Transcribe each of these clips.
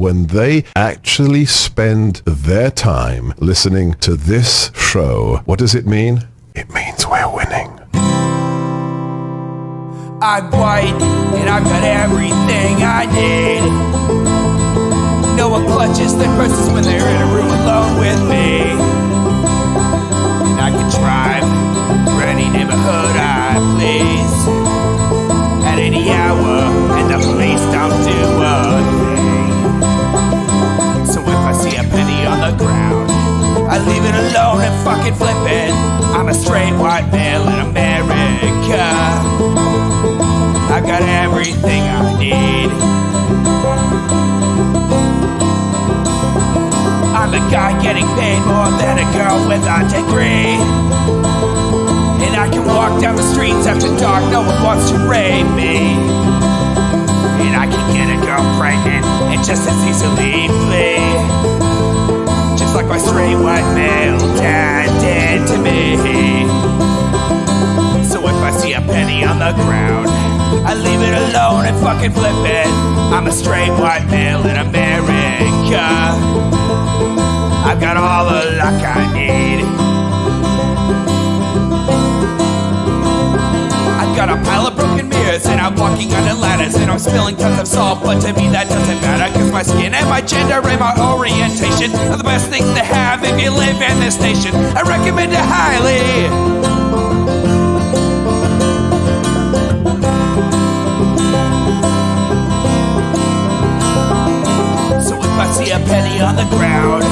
when they actually spend their time listening to this show. What does it mean? It means we're winning. I'm white, and I've got everything I need. No one clutches their purses when they're in a room alone with me. And I can drive for any neighborhood I please at any hour, and the police don't do a thing. So if I see a penny on the ground, I leave it alone and fucking flip it. I'm a straight white male in America. I got everything I need. I'm a guy getting paid more than a girl with a degree. And I can walk down the streets after dark, no one wants to rape me. And I can get a girl pregnant and just as easily flee. Just like my straight white male dad did to me. So if I see a penny on the ground, I leave it alone and fucking flip it. I'm a straight white male in America. I've got all the luck I need. I've got a pile of broken mirrors and I'm walking under ladders and I'm spilling tons of salt, but to me that doesn't matter, cause my skin and my gender and my orientation are the best things to have if you live in this nation. I recommend it highly. I see a penny on the ground,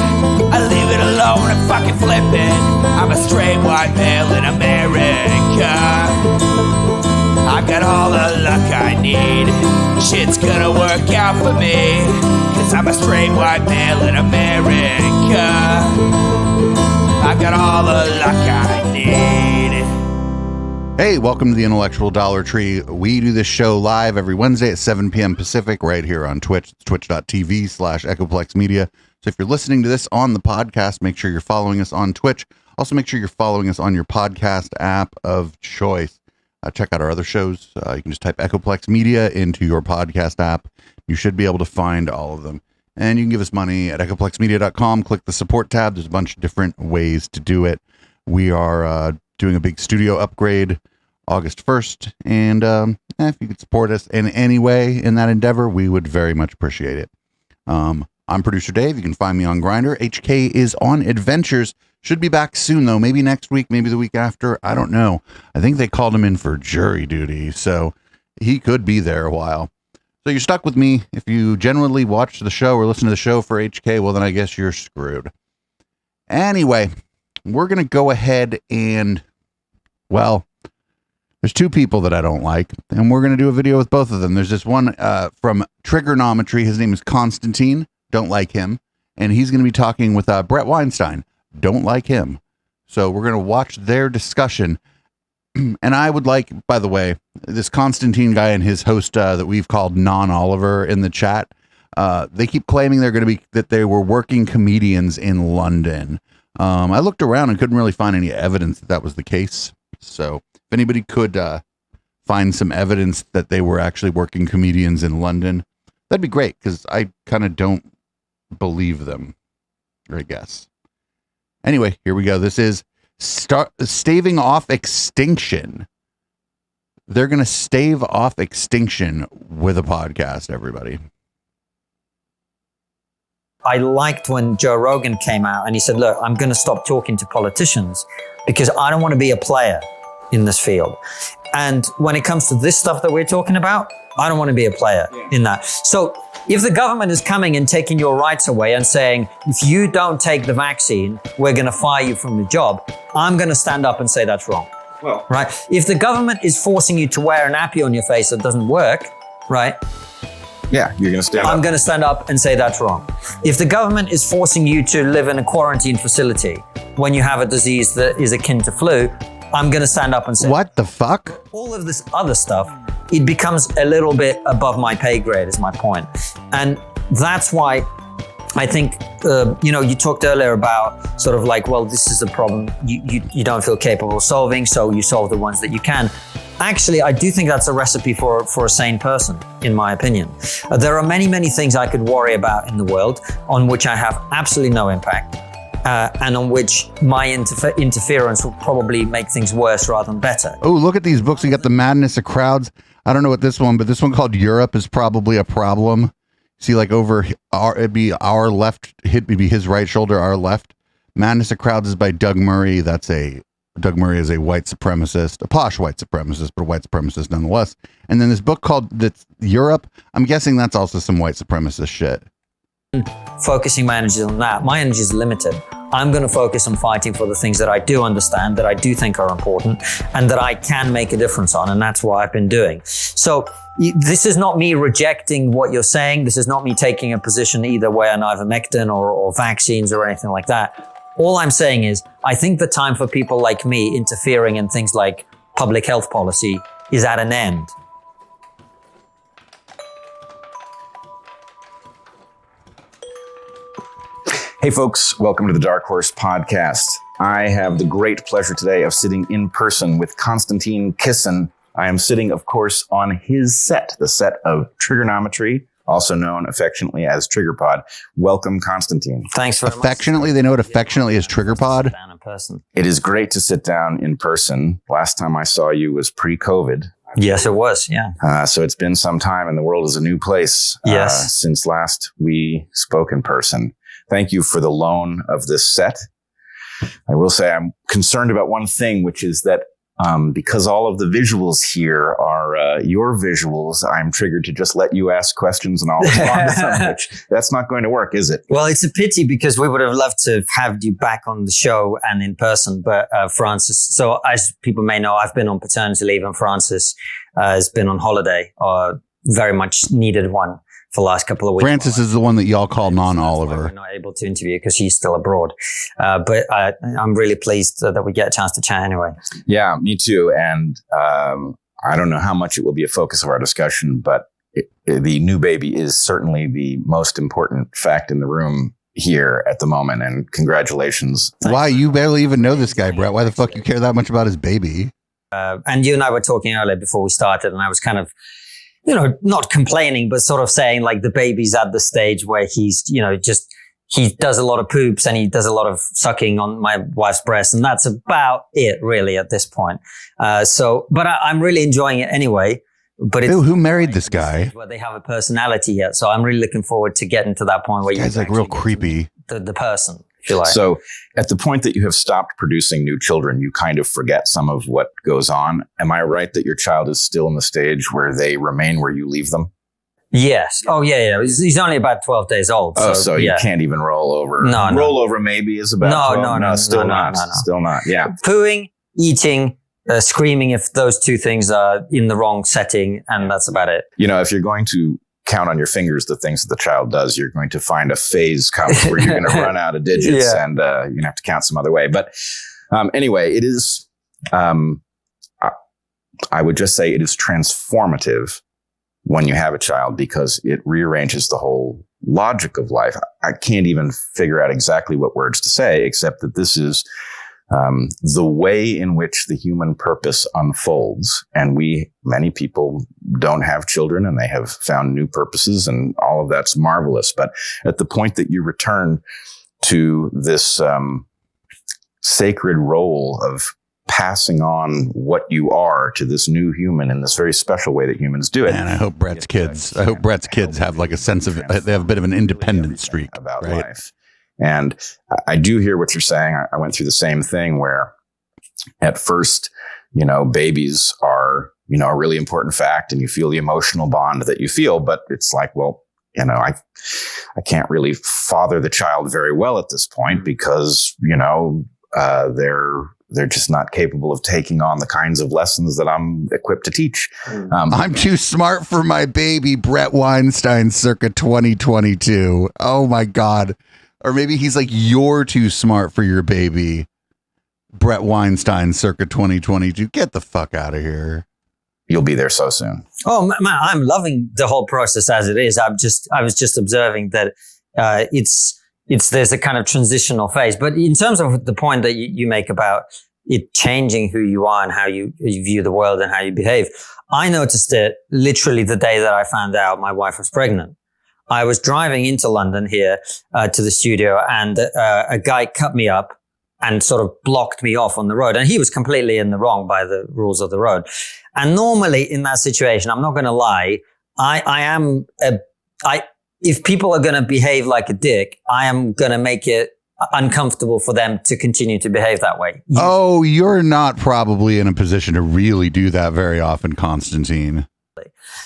I leave it alone and fucking flip it. I'm a straight white male in America. I've got all the luck I need. Shit's gonna work out for me, cause I'm a straight white male in America. I've got all the luck I need. Hey, welcome to the Intellectual Dollar Tree. We do this show live every Wednesday at 7 p.m. Pacific right here on Twitch. It's twitch.tv/Echoplex Media. So if you're listening to this on the podcast, make sure you're following us on Twitch. Also, make sure you're following us on your podcast app of choice. Check out our other shows. You can just type Echoplex Media into your podcast app. You should be able to find all of them. And you can give us money at echoplexmedia.com. Click the support tab. There's a bunch of different ways to do it. We are doing a big studio upgrade August 1st, and if you could support us in any way in that endeavor, we would very much appreciate it. I'm producer Dave. You can find me on Grindr. HK is on adventures. Should be back soon, though. Maybe next week, maybe the week after. I don't know. I think they called him in for jury duty, so he could be there a while. So you're stuck with me. If you generally watch the show or listen to the show for HK, well, then I guess you're screwed. Anyway, we're going to go ahead and, well, there's two people that I don't like, and we're going to do a video with both of them. There's this one from Trigonometry. His name is Konstantin. Don't like him. And he's going to be talking with Bret Weinstein. Don't like him. So we're going to watch their discussion. And I would like, by the way, this Konstantin guy and his host that we've called Non-Oliver in the chat, they keep claiming that they were working comedians in London. I looked around and couldn't really find any evidence that was the case. So if anybody could find some evidence that they were actually working comedians in London, that'd be great, because I kind of don't believe them, I guess. Anyway, here we go. This is staving off extinction. They're going to stave off extinction with a podcast, everybody. I liked when Joe Rogan came out and he said, look, I'm going to stop talking to politicians because I don't want to be a player in this field. And when it comes to this stuff that we're talking about, I don't want to be a player in that. So if the government is coming and taking your rights away and saying, if you don't take the vaccine, we're going to fire you from the job, I'm going to stand up and say that's wrong. Well, right? If the government is forcing you to wear an nappy on your face that doesn't work, right? Yeah, you're going to stand up. I'm going to stand up and say that's wrong. If the government is forcing you to live in a quarantine facility when you have a disease that is akin to flu, I'm going to stand up and say, what the fuck? All of this other stuff, it becomes a little bit above my pay grade is my point. And that's why I think, you talked earlier about sort of like, well, this is a problem you don't feel capable of solving, so you solve the ones that you can. Actually, I do think that's a recipe for a sane person, in my opinion. There are many, many things I could worry about in the world on which I have absolutely no impact, and on which my interference will probably make things worse rather than better. Oh, look at these books. We got The Madness of Crowds. I don't know what this one, but this one called Europe is probably a problem. See, like over it'd be our left, it'd be his right shoulder, our left. Madness of Crowds is by Doug Murray. Doug Murray is a white supremacist, a posh white supremacist, but a white supremacist nonetheless. And then this book called Europe, I'm guessing that's also some white supremacist shit. Focusing my energy on that. My energy is limited. I'm going to focus on fighting for the things that I do understand, that I do think are important, and that I can make a difference on. And that's what I've been doing. So this is not me rejecting what you're saying. This is not me taking a position either way on ivermectin or vaccines or anything like that. All I'm saying is, I think the time for people like me interfering in things like public health policy is at an end. Hey folks, welcome to the Dark Horse Podcast. I have the great pleasure today of sitting in person with Konstantin Kisin. I am sitting, of course, on his set, the set of Trigonometry, also known affectionately as TriggerPod. Welcome, Konstantin. Thanks very much. Affectionately, they know what affectionately is TriggerPod. Down in person. It is great to sit down in person. Last time I saw you was pre-COVID. Yes, it was. Yeah. So it's been some time and the world is a new place Yes. since last we spoke in person. Thank you for the loan of this set. I will say I'm concerned about one thing, which is that because all of the visuals here are your visuals, I'm triggered to just let you ask questions and I'll respond to them, which that's not going to work, is it? Well, it's a pity because we would have loved to have you back on the show and in person, but Francis, so as people may know, I've been on paternity leave and Francis has been on holiday, very much needed one for the last couple of weeks. Francis is the one that y'all call We're non-Oliver. not able to interview because he's still abroad. But I'm really pleased that we get a chance to chat anyway. Yeah, me too. And I don't know how much it will be a focus of our discussion, but the new baby is certainly the most important fact in the room here at the moment. And congratulations. Why? You barely even know this guy, Bret. Why the fuck you care that much about his baby? And you and I were talking earlier before we started, and I was kind of, not complaining, but sort of saying like the baby's at the stage where he's, he does a lot of poops and he does a lot of sucking on my wife's breast. And that's about it really at this point. But I'm really enjoying it anyway. But it's who married this guy? Where they have a personality yet. So I'm really looking forward to getting to that point where This guy's like real creepy. The person, if you like. So at the point that you have stopped producing new children, you kind of forget some of what goes on. Am I right that your child is still in the stage where they remain where you leave them? Yes. Oh, yeah. He's only about 12 days old. So you can't even roll over. No. Roll over maybe is about 12. No, still not. Still not. Yeah. Pooing, eating, screaming if those two things are in the wrong setting, and that's about it. If you're going to count on your fingers the things that the child does, you're going to find a phase come where you're going to run out of digits and you're going to have to count some other way. But anyway, it is, I would just say it is transformative when you have a child because it rearranges the whole logic of life. I can't even figure out exactly what words to say, except that this is the way in which the human purpose unfolds. And many people don't have children and they have found new purposes and all of that's marvelous. But at the point that you return to this sacred role of passing on what you are to this new human in this very special way that humans do it. And I hope Bret's kids have like a sense of, they have a bit of an independent streak about life. And I do hear what you're saying. I went through the same thing where at first, babies are, a really important fact and you feel the emotional bond that you feel, but it's like, well, I can't really father the child very well at this point because, they're just not capable of taking on the kinds of lessons that I'm equipped to teach. I'm too smart for my baby, Bret Weinstein, circa 2022. Oh my God. Or maybe he's like, you're too smart for your baby, Bret Weinstein, circa 2022. Get the fuck out of here. You'll be there so soon. Oh man, I'm loving the whole process as it is. I was just observing that there's a kind of transitional phase. But in terms of the point that you make about, it changing who you are and how you view the world and how you behave. I noticed it literally the day that I found out my wife was pregnant. I was driving into London here to the studio, and a guy cut me up and sort of blocked me off on the road. And he was completely in the wrong by the rules of the road. And normally in that situation, I'm not going to lie, if people are going to behave like a dick, I am going to make it uncomfortable for them to continue to behave that way. Oh, you're not probably in a position to really do that very often, Konstantin.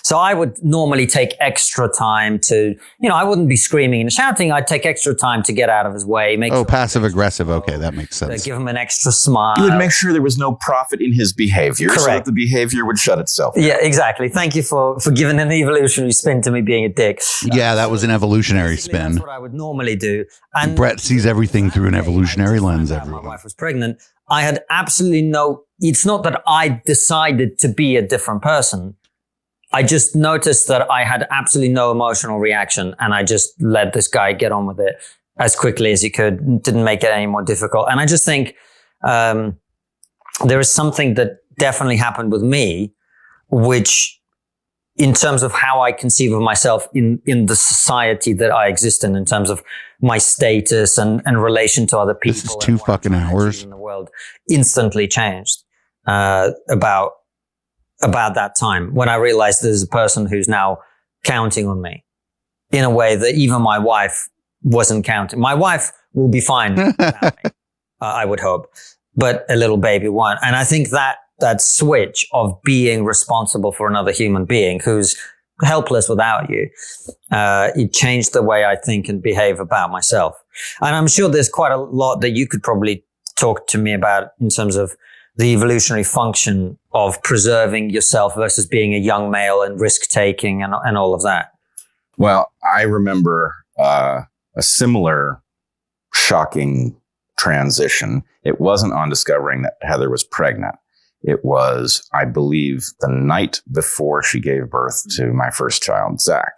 So I would normally take extra time to, I wouldn't be screaming and shouting. I'd take extra time to get out of his way. Passive aggressive. Okay, that makes sense. Give him an extra smile. You would make sure there was no profit in his behavior. Correct. So that the behavior would shut itself down. Yeah, exactly. Thank you for giving an evolutionary spin to me being a dick. Yeah, that was an evolutionary spin. That's what I would normally do. And Bret sees everything through an evolutionary lens, everyone. My wife was pregnant. I had absolutely it's not that I decided to be a different person. I just noticed that I had absolutely no emotional reaction, and I just let this guy get on with it as quickly as he could, didn't make it any more difficult. And I just think there is something that definitely happened with me, which in terms of how I conceive of myself in the society that I exist in terms of my status and relation to other people. This is 2 fucking hours. In the world instantly changed about that time when I realized there's a person who's now counting on me in a way that even my wife wasn't counting. My wife will be fine without me, I would hope, but a little baby won't. And I think that switch of being responsible for another human being who's helpless without you, it changed the way I think and behave about myself. And I'm sure there's quite a lot that you could probably talk to me about in terms of the evolutionary function of preserving yourself versus being a young male and risk-taking and all of that. Well, I remember a similar shocking transition. It wasn't on discovering that Heather was pregnant. It was, I believe, the night before she gave birth to my first child, Zach.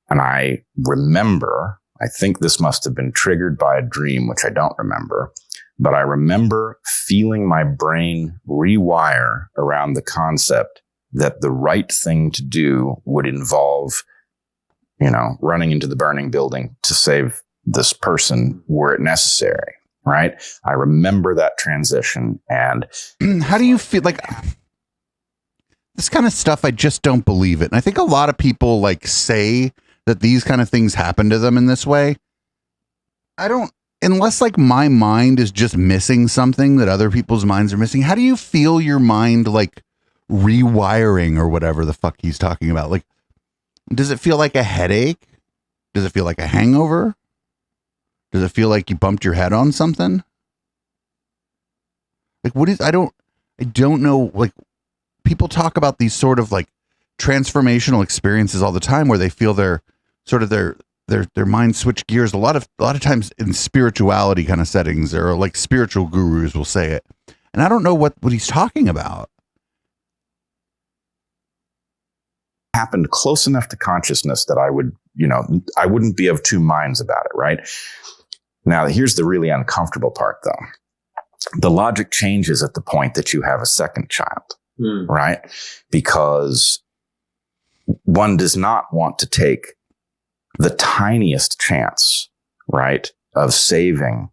And I remember, I think this must have been triggered by a dream, which I don't remember, but I remember feeling my brain rewire around the concept that the right thing to do would involve, running into the burning building to save this person were it necessary, right? I remember that transition. And how do you feel like this kind of stuff? I just don't believe it. And I think a lot of people say that these kind of things happen to them in this way. Unless my mind is just missing something that other people's minds are missing. How do you feel your mind rewiring or whatever the fuck he's talking about? Does it feel like a headache? Does it feel like a hangover? Does it feel like you bumped your head on something? I don't know. People talk about these sort of transformational experiences all the time where they feel their mind switch gears a lot of times in spirituality kind of settings, or spiritual gurus will say it. And I don't know what he's talking about. Happened close enough to consciousness that I wouldn't be of two minds about it, right? Now, here's the really uncomfortable part, though. The logic changes at the point that you have a second child, right? Because one does not want to take the tiniest chance, right, of saving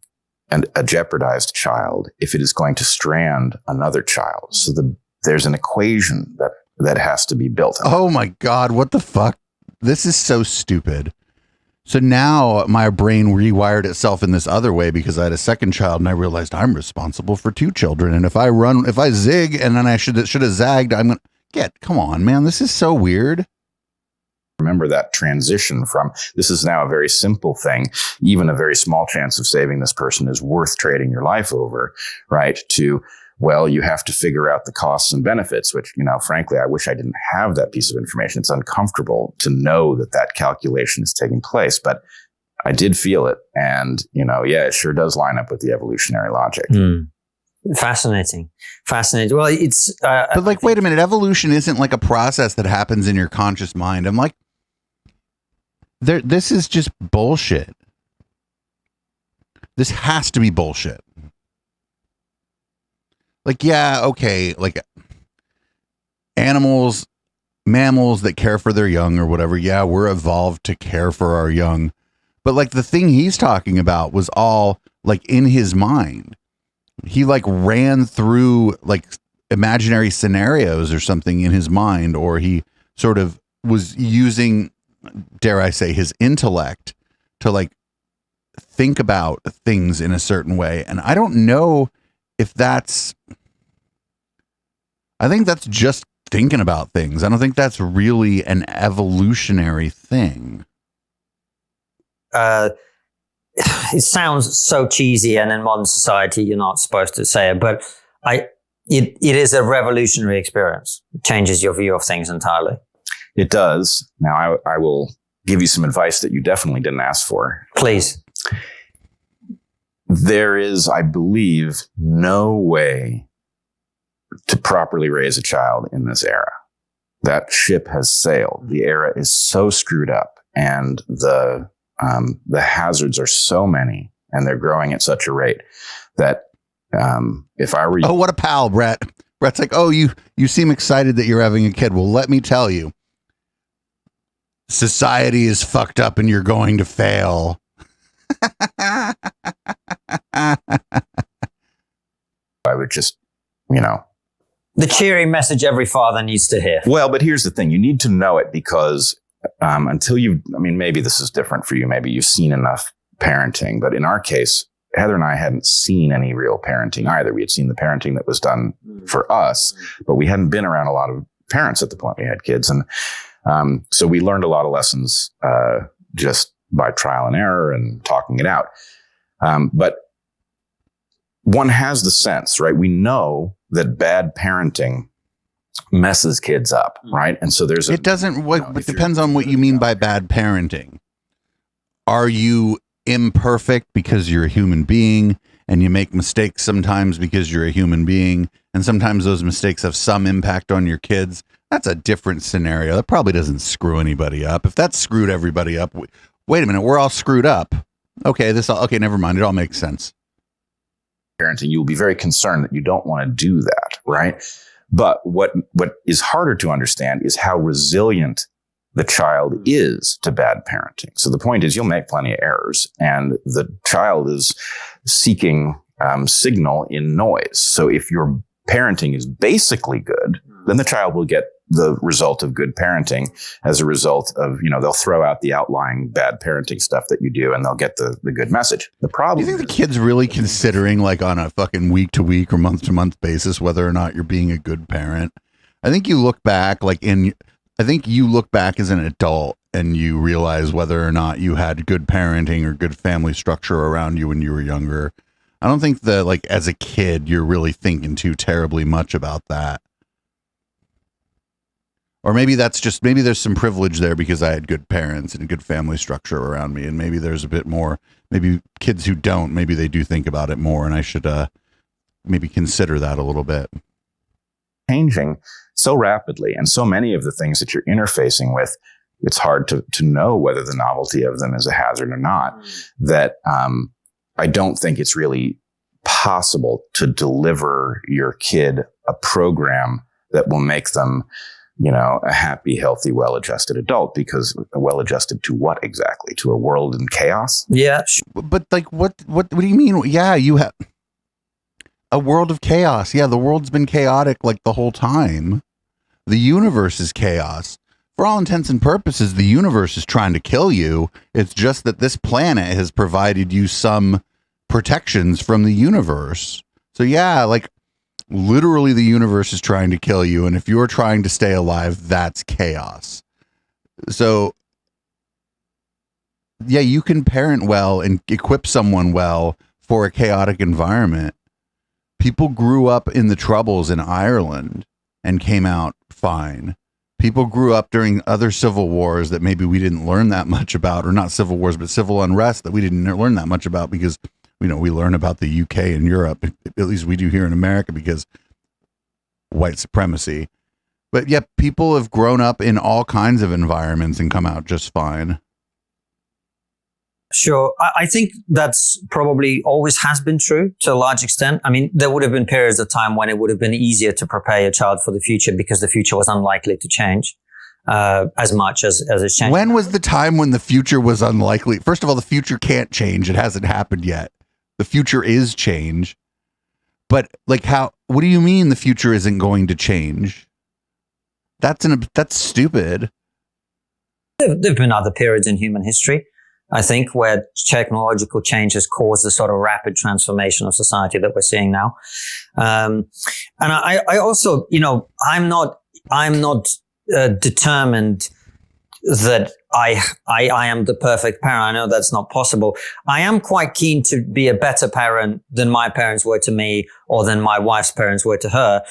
a jeopardized child if it is going to strand another child. So there's an equation that has to be built. Oh my God, what the fuck? This is so stupid. So now my brain rewired itself in this other way because I had a second child and I realized I'm responsible for 2 children. And if I zig and then I should have zagged, come on, man. This is so weird. Remember that transition from this is now a very simple thing, even a very small chance of saving this person is worth trading your life over, right? To, well, you have to figure out the costs and benefits, which, frankly, I wish I didn't have that piece of information. It's uncomfortable to know that calculation is taking place, but I did feel it. And, it sure does line up with the evolutionary logic. Fascinating. Well, it's... but wait a minute, evolution isn't a process that happens in your conscious mind. I'm this is just bullshit. This has to be bullshit. Like, yeah, okay, like mammals that care for their young or whatever. Yeah, we're evolved to care for our young. But like the thing he's talking about was all like in his mind. He like ran through like imaginary scenarios or something in his mind, or he sort of was using, dare I say, his intellect to like think about things in a certain way. And I don't know if I think that's just thinking about things. I don't think that's really an evolutionary thing. It sounds so cheesy, and in modern society, you're not supposed to say it, but it is a revolutionary experience. It changes your view of things entirely. It does. Now, I will give you some advice that you definitely didn't ask for. Please. There is, I believe, no way to properly raise a child in this era. That ship has sailed. The era is so screwed up, and the hazards are so many, and they're growing at such a rate that if I were you, oh, what a pal, Bret. Bret's like, oh, you seem excited that you're having a kid. Well, let me tell you, society is fucked up, and you're going to fail. I would just, the cheery message every father needs to hear. Well, but here's the thing. You need to know it because until maybe this is different for you. Maybe you've seen enough parenting. But in our case, Heather and I hadn't seen any real parenting either. We had seen the parenting that was done for us, but we hadn't been around a lot of parents at the point we had kids. And so we learned a lot of lessons just by trial and error and talking it out. But one has the sense, right? We know that bad parenting messes kids up, right? And so there's it depends on what you mean by bad parenting. Are you imperfect because you're a human being and you make mistakes sometimes because you're a human being, and sometimes those mistakes have some impact on your kids? That's a different scenario. That probably doesn't screw anybody up. If that screwed everybody up, wait a minute, we're all screwed up. Okay, never mind. It all makes sense. Parenting, you'll be very concerned that you don't want to do that, right? But what is harder to understand is how resilient the child is to bad parenting. So the point is, you'll make plenty of errors, and the child is seeking signal in noise. So if your parenting is basically good, then the child will get the result of good parenting as a result of, they'll throw out the outlying bad parenting stuff that you do, and they'll get the good message. The problem do you think the kid's really considering, like, on a fucking week to week or month to month basis, whether or not you're being a good parent? I think you look back as an adult and you realize whether or not you had good parenting or good family structure around you when you were younger. I don't think that, like, as a kid, you're really thinking too terribly much about that. Or maybe there's some privilege there because I had good parents and a good family structure around me. And maybe there's a bit more, maybe kids who don't, maybe they do think about it more, and I should maybe consider that a little bit. Changing so rapidly, and so many of the things that you're interfacing with, it's hard to know whether the novelty of them is a hazard or not, that I don't think it's really possible to deliver your kid a program that will make them a happy, healthy, well-adjusted adult, because well-adjusted to what exactly? To a world in chaos? Yeah. But like, what do you mean? Yeah, you have a world of chaos. Yeah, the world's been chaotic like the whole time. The universe is chaos. For all intents and purposes, the universe is trying to kill you. It's just that this planet has provided you some protections from the universe. So yeah, like, literally the universe is trying to kill you, and if you're trying to stay alive, that's chaos. So yeah, you can parent well and equip someone well for a chaotic environment. People grew up in the Troubles in Ireland and came out fine. People grew up during other civil wars that maybe we didn't learn that much about, or not civil wars, but civil unrest that we didn't learn that much about because we learn about the UK and Europe, at least we do here in America, because white supremacy. But yeah, people have grown up in all kinds of environments and come out just fine. sure. I think that's probably always has been true to a large extent. I mean, there would have been periods of time when it would have been easier to prepare your child for the future because the future was unlikely to change as much as it's changed. When was the time when the future was unlikely? First of all, the future can't change. It hasn't happened yet. The future is change. But like what do you mean the future isn't going to change? That's stupid. There have been other periods in human history, I think, where technological change has caused the sort of rapid transformation of society that we're seeing now. And I also, I'm not determined that I am the perfect parent. I know that's not possible. I am quite keen to be a better parent than my parents were to me or than my wife's parents were to her.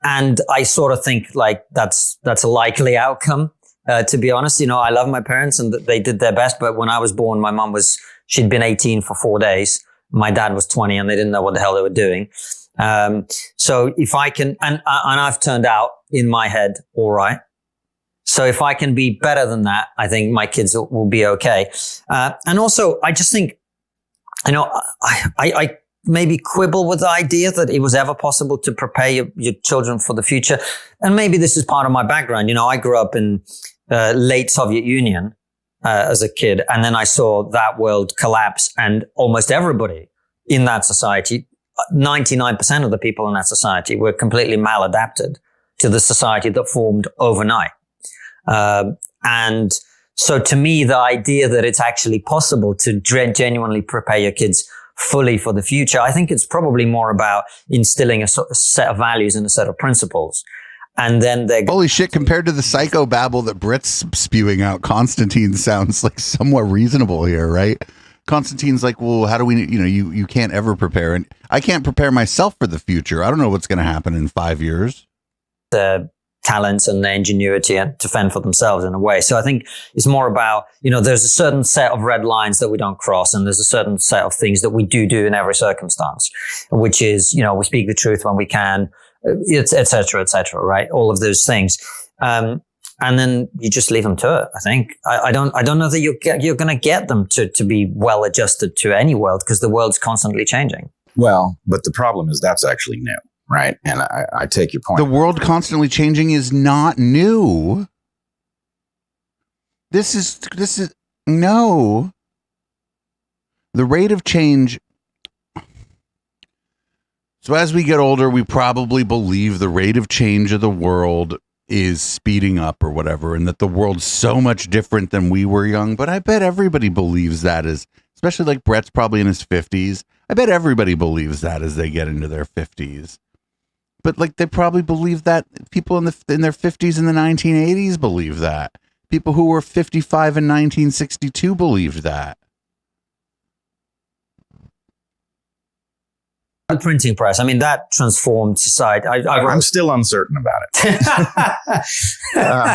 And I sort of think like that's a likely outcome. To be honest, I love my parents and they did their best. But when I was born, my mom she'd been 18 for 4 days. My dad was 20 and they didn't know what the hell they were doing. So if I can, and I've turned out in my head, all right. So if I can be better than that, I think my kids will be okay. And also I just think, I maybe quibble with the idea that it was ever possible to prepare your children for the future. And maybe this is part of my background. I grew up in late Soviet Union as a kid, and then I saw that world collapse, and almost everybody in that society, 99% of the people in that society were completely maladapted to the society that formed overnight. And so to me, the idea that it's actually possible to genuinely prepare your kids fully for the future, I think it's probably more about instilling a set of values and a set of principles. And then holy shit, compared to the psychobabble that Bret's spewing out, Konstantin sounds like somewhat reasonable here, right? Konstantin's like, well, how do we, you can't ever prepare. And I can't prepare myself for the future. I don't know what's going to happen in 5 years. The talents and the ingenuity to fend for themselves in a way. So I think it's more about, there's a certain set of red lines that we don't cross, and there's a certain set of things that we do in every circumstance, which is, we speak the truth when we can, et cetera, right? All of those things. And then you just leave them to it. I think I don't know that you're going to get them to be well adjusted to any world, because the world's constantly changing. Well, but the problem is that's actually new, right? And I take your point. The world constantly changing is not new. This is no. The rate of change. So as we get older, we probably believe the rate of change of the world is speeding up or whatever, and that the world's so much different than we were young. But I bet everybody believes that, especially like Bret's probably in his 50s. I bet everybody believes that as they get into their 50s. But like they probably believe that people in their 50s in the 1980s believe that. People who were 55 in 1962 believed that. The printing press, that transformed society. I'm still uncertain about it.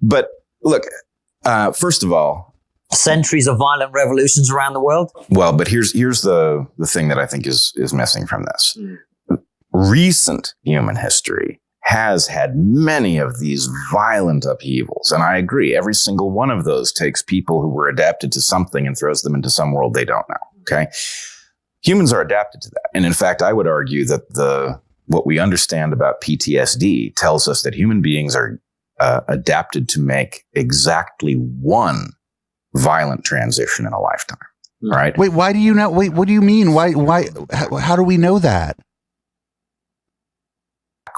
But look, first of all, centuries of violent revolutions around the world. Well, but here's the thing that I think is missing from this. Recent human history has had many of these violent upheavals. And I agree, every single one of those takes people who were adapted to something and throws them into some world they don't know. Okay. Humans are adapted to that. And in fact, I would argue that what we understand about PTSD tells us that human beings are adapted to make exactly one violent transition in a lifetime. Right? Wait, why do you know? Wait, what do you mean? Why, how do we know that?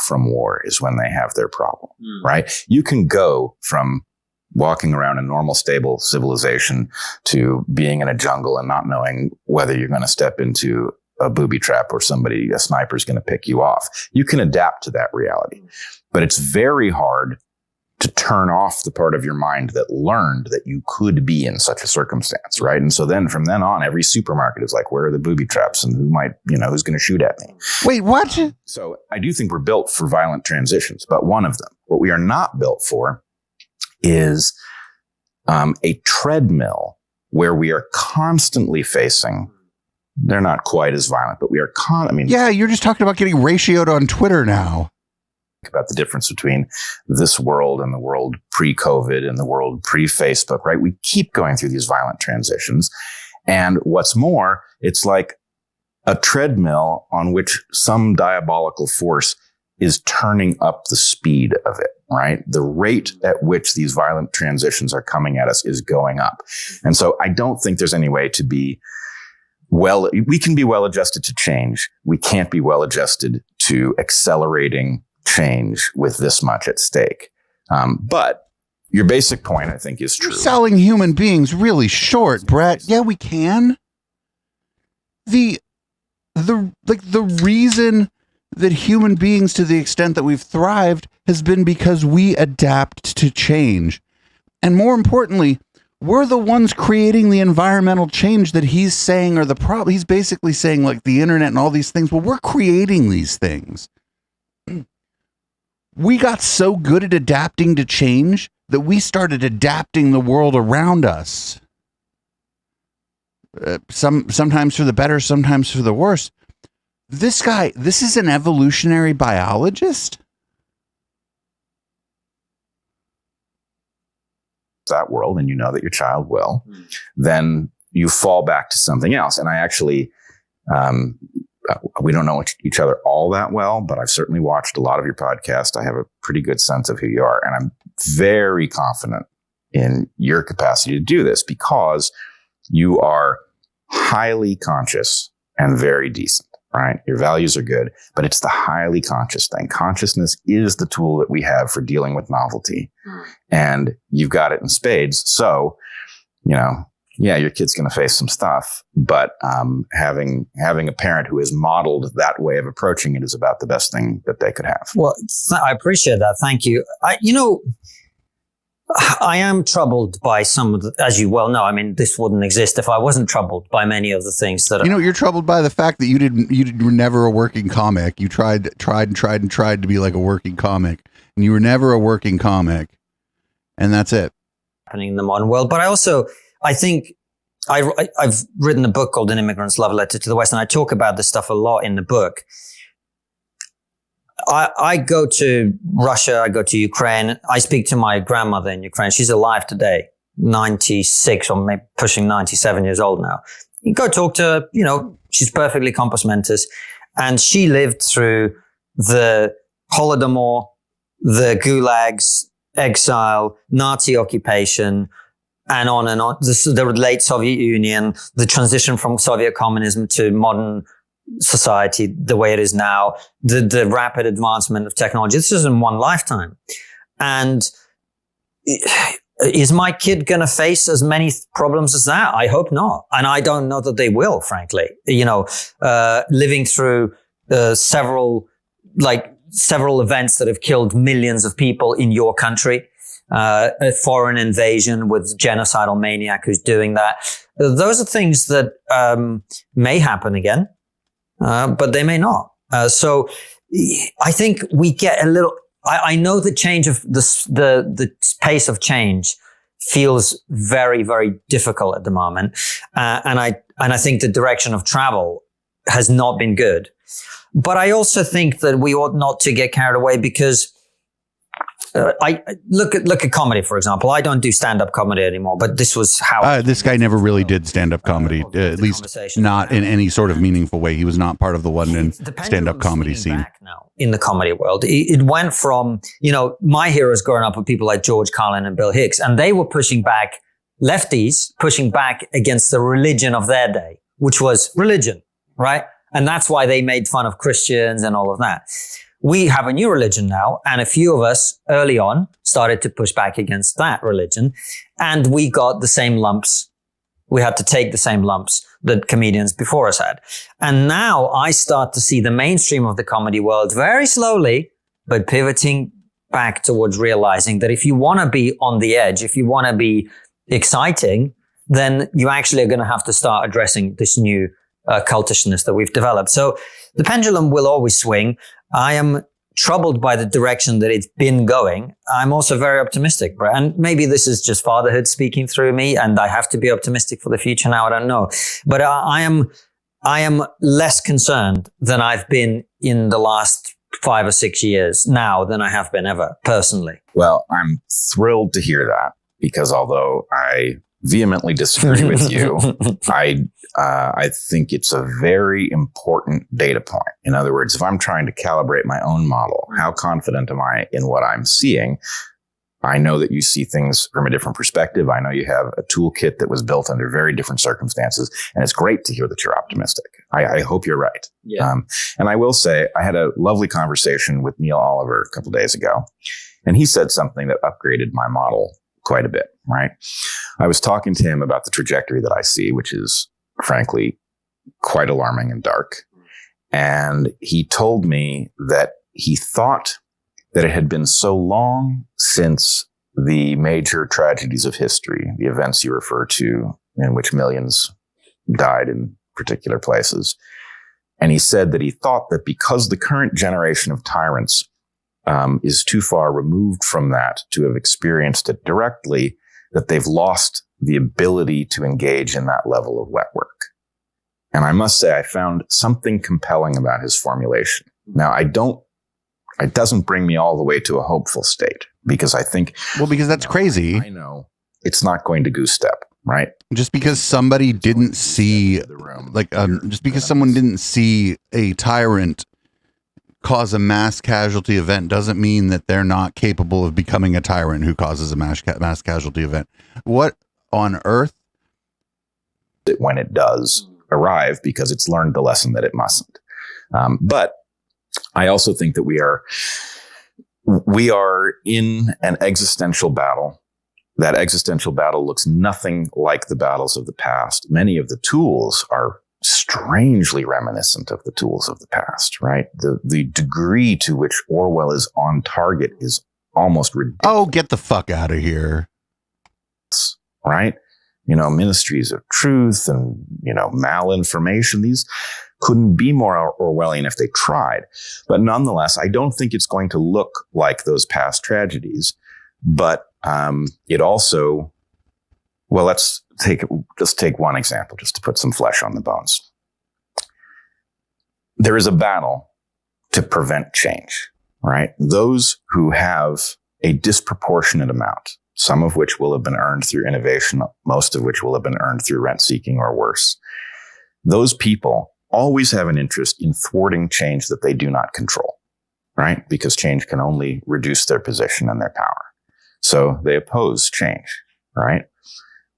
From war is when they have their problem, right? You can go from walking around a normal, stable civilization to being in a jungle and not knowing whether you're going to step into a booby trap or a sniper is going to pick you off. You can adapt to that reality, but it's very hard to turn off the part of your mind that learned that you could be in such a circumstance, right? And so then from then on, every supermarket is like, where are the booby traps and who's going to shoot at me? Wait, what? So I do think we're built for violent transitions, but one of them, what we are not built for is a treadmill where we are constantly facing, they're not quite as violent, but we are yeah, you're just talking about getting ratioed on Twitter now. About the difference between this world and the world pre-COVID and the world pre-Facebook, right? We keep going through these violent transitions. And what's more, it's like a treadmill on which some diabolical force is turning up the speed of it, right? The rate at which these violent transitions are coming at us is going up. And so I don't think there's any way to be we can be well adjusted to change. We can't be well adjusted to accelerating change with this much at stake. But your basic point, I think, is true. You're selling human beings really short, Bret. Yeah, we can. The reason that human beings, to the extent that we've thrived, has been because we adapt to change. And more importantly, we're the ones creating the environmental change that he's saying are the problem. He's basically saying, like, the internet and all these things. Well, we're creating these things. We got so good at adapting to change that we started adapting the world around us. Sometimes for the better, sometimes for the worse. This guy, this is an evolutionary biologist? That world, and you know that your child will, then you fall back to something else. And I actually, we don't know each other all that well, but I've certainly watched a lot of your podcast. I have a pretty good sense of who you are. And I'm very confident in your capacity to do this because you are highly conscious and very decent, right? Your values are good, but it's the highly conscious thing. Consciousness is the tool that we have for dealing with novelty. And you've got it in spades. So, yeah, your kid's going to face some stuff, but having a parent who has modeled that way of approaching it is about the best thing that they could have. Well, I appreciate that. Thank you. I am troubled by some of the, as you well know, I mean, this wouldn't exist if I wasn't troubled by many of the things that you're troubled by the fact that you were never a working comic. You tried to be like a working comic, and you were never a working comic, and that's it. Happening in the modern world. But I think I've written a book called An Immigrant's Love Letter to the West, and I talk about this stuff a lot in the book. I go to Russia, I go to Ukraine. I speak to my grandmother in Ukraine. She's alive today, 96 or maybe pushing 97 years old now. You go talk to her, she's perfectly compos mentis. And she lived through the Holodomor, the gulags, exile, Nazi occupation, and on and on. The late Soviet Union, the transition from Soviet communism to modern society the way it is now, the rapid advancement of technology. This is in one lifetime. And is my kid going to face as many problems as that? I hope not. And I don't know that they will, frankly. Living through several events that have killed millions of people in your country, a foreign invasion with genocidal maniac who's doing that. Those are things that may happen again. But they may not. So I think we get a little, I know the change of the pace of change feels very, very difficult at the moment. And I think the direction of travel has not been good. But I also think that we ought not to get carried away because I look at comedy, for example. I don't do stand-up comedy anymore, but this was how this guy never really did stand-up comedy, at least not in any sort of meaningful way. He was not part of the London stand-up comedy scene. Back now in the comedy world, it went from my heroes growing up with people like George Carlin and Bill Hicks, and they were pushing back against the religion of their day, which was religion, right? And that's why they made fun of Christians and all of that. We have a new religion now, and a few of us early on started to push back against that religion, and we got the same lumps. We had to take the same lumps that comedians before us had. And now I start to see the mainstream of the comedy world very slowly, but pivoting back towards realizing that if you want to be on the edge, if you want to be exciting, then you actually are going to have to start addressing this new cultishness that we've developed. So the pendulum will always swing. I am troubled by the direction that it's been going. I'm also very optimistic, Bret. And maybe this is just fatherhood speaking through me, and I have to be optimistic for the future now. I don't know. But I am less concerned than I've been in the last 5 or 6 years now than I have been ever, personally. Well, I'm thrilled to hear that because although I vehemently disagree with you. I think it's a very important data point. In other words, if I'm trying to calibrate my own model, how confident am I in what I'm seeing? I know that you see things from a different perspective. I know you have a toolkit that was built under very different circumstances, and it's great to hear that you're optimistic. I hope you're right. Yeah. And I will say, I had a lovely conversation with Neil Oliver a couple days ago, and he said something that upgraded my model quite a bit, right? I was talking to him about the trajectory that I see, which is frankly quite alarming and dark. And he told me that he thought that it had been so long since the major tragedies of history, the events you refer to in which millions died in particular places. And he said that he thought that because the current generation of tyrants is too far removed from that to have experienced it directly, that they've lost the ability to engage in that level of wet work. And I must say, I found something compelling about his formulation. Now, it doesn't bring me all the way to a hopeful state, because I think... Well, because that's crazy. I know it's not going to goose step, right? Just because somebody didn't see, just because someone didn't see a tyrant cause a mass casualty event doesn't mean that they're not capable of becoming a tyrant who causes a mass casualty event. What on earth? When it does arrive, because it's learned the lesson that it mustn't. But I also think that we are in an existential battle. That existential battle looks nothing like the battles of the past. Many of the tools are strangely reminiscent of the tools of the past, right? The degree to which Orwell is on target is almost ridiculous. Oh, get the fuck out of here. Right? Ministries of truth and, malinformation. These couldn't be more Orwellian if they tried. But nonetheless, I don't think it's going to look like those past tragedies. But it also, well, let's take one example just to put some flesh on the bones. There is a battle to prevent change, right? Those who have a disproportionate amount, some of which will have been earned through innovation, most of which will have been earned through rent seeking or worse. Those people always have an interest in thwarting change that they do not control, right? Because change can only reduce their position and their power. So they oppose change, right?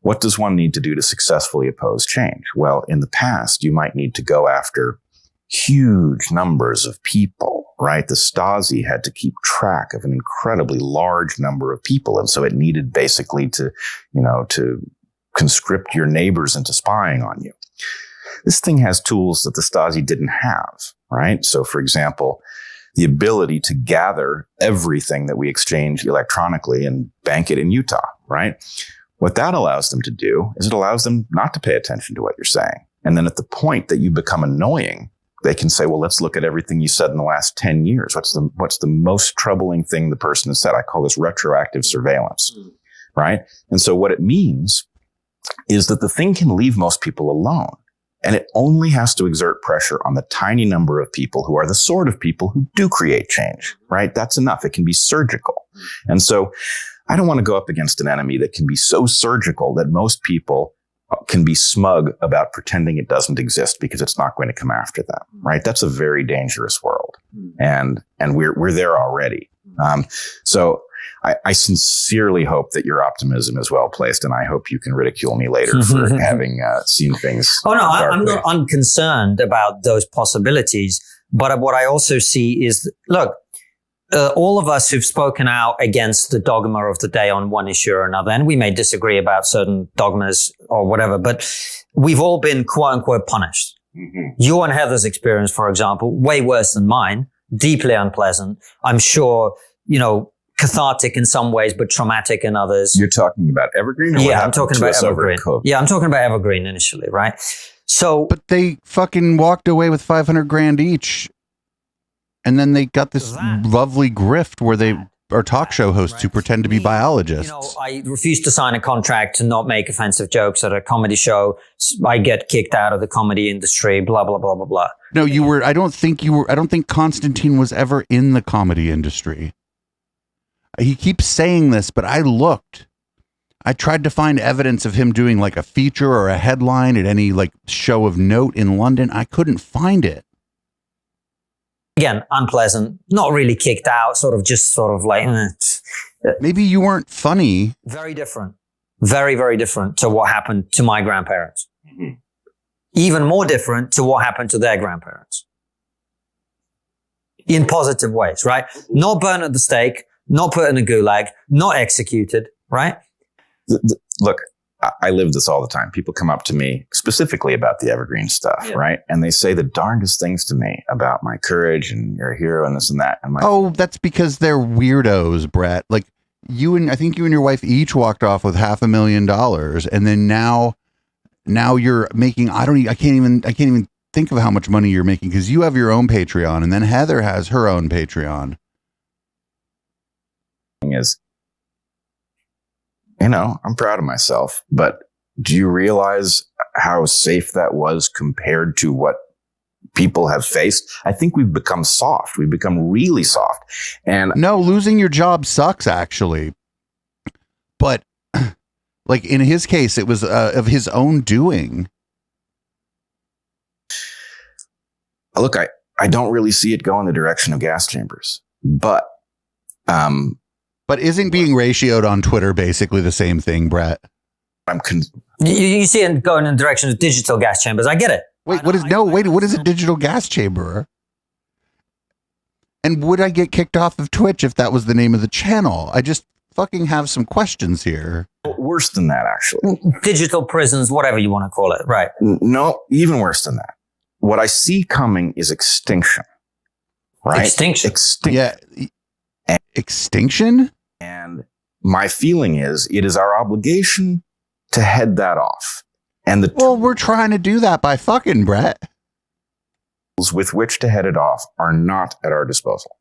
What does one need to do to successfully oppose change? Well, in the past, you might need to go after huge numbers of people, right? The Stasi had to keep track of an incredibly large number of people. And so it needed basically to conscript your neighbors into spying on you. This thing has tools that the Stasi didn't have, right? So for example, the ability to gather everything that we exchange electronically and bank it in Utah, right? What that allows them to do is it allows them not to pay attention to what you're saying. And then at the point that you become annoying, they can say, well, let's look at everything you said in the last 10 years. What's the most troubling thing the person has said? I call this retroactive surveillance, right? And so what it means is that the thing can leave most people alone. And it only has to exert pressure on the tiny number of people who are the sort of people who do create change, right? That's enough. It can be surgical. And so I don't want to go up against an enemy that can be so surgical that most people can be smug about pretending it doesn't exist because it's not going to come after them, right? That's a very dangerous world. And we're there already. So I sincerely hope that your optimism is well placed, and I hope you can ridicule me later for having seen things. Oh, no, I'm not unconcerned about those possibilities. But what I also see is, look, all of us who've spoken out against the dogma of the day on one issue or another, and we may disagree about certain dogmas or whatever, but we've all been quote unquote punished. You and Heather's experience, for example, way worse than mine, deeply unpleasant. I'm sure, cathartic in some ways, but traumatic in others. You're talking about Evergreen? Or yeah, I'm talking about Evergreen. Yeah, I'm talking about Evergreen initially, right? So, but they fucking walked away with $500,000 each. And then they got this lovely grift where they are talk show hosts who pretend to be biologists. I refused to sign a contract to not make offensive jokes at a comedy show. I get kicked out of the comedy industry, blah, blah, blah, blah, blah. No, you were, I don't think Konstantin was ever in the comedy industry. He keeps saying this, but I looked I tried to find evidence of him doing like a feature or a headline at any like show of note in London. I couldn't find it. Again, unpleasant, not really kicked out, sort of like, Maybe you weren't funny. very different, very, very different to what happened to my grandparents. Mm-hmm. Even more different to what happened to their grandparents. In positive ways, right? Not burned at the stake, not put in a gulag, not executed, right? Look, I live this all the time. People come up to me specifically about the evergreen stuff, right? And they say the darndest things to me about my courage and you're a hero and this and that. And Oh, that's because they're weirdos, Bret. Like I think you and your wife each walked off with $500,000, and then now you're making, I can't even think of how much money you're making, because you have your own Patreon, and then Heather has her own Patreon. Is, I'm proud of myself, but do you realize how safe that was compared to what people have faced? I think we've become soft. We've become really soft. And no, losing your job sucks, actually. But like in his case, it was of his own doing. Look, I don't really see it go in the direction of gas chambers, but isn't being ratioed on Twitter basically the same thing, Bret? You see it going in the direction of digital gas chambers. I get it. Wait, what is a digital gas chamber? And would I get kicked off of Twitch if that was the name of the channel? I just fucking have some questions here. Worse than that, actually. Digital prisons, whatever you want to call it, right? No, even worse than that. What I see coming is extinction, right? Extinction. Yeah. Extinction? And my feeling is it is our obligation to head that off. And we're trying to do that by fucking Bret. Tools with which to head it off are not at our disposal.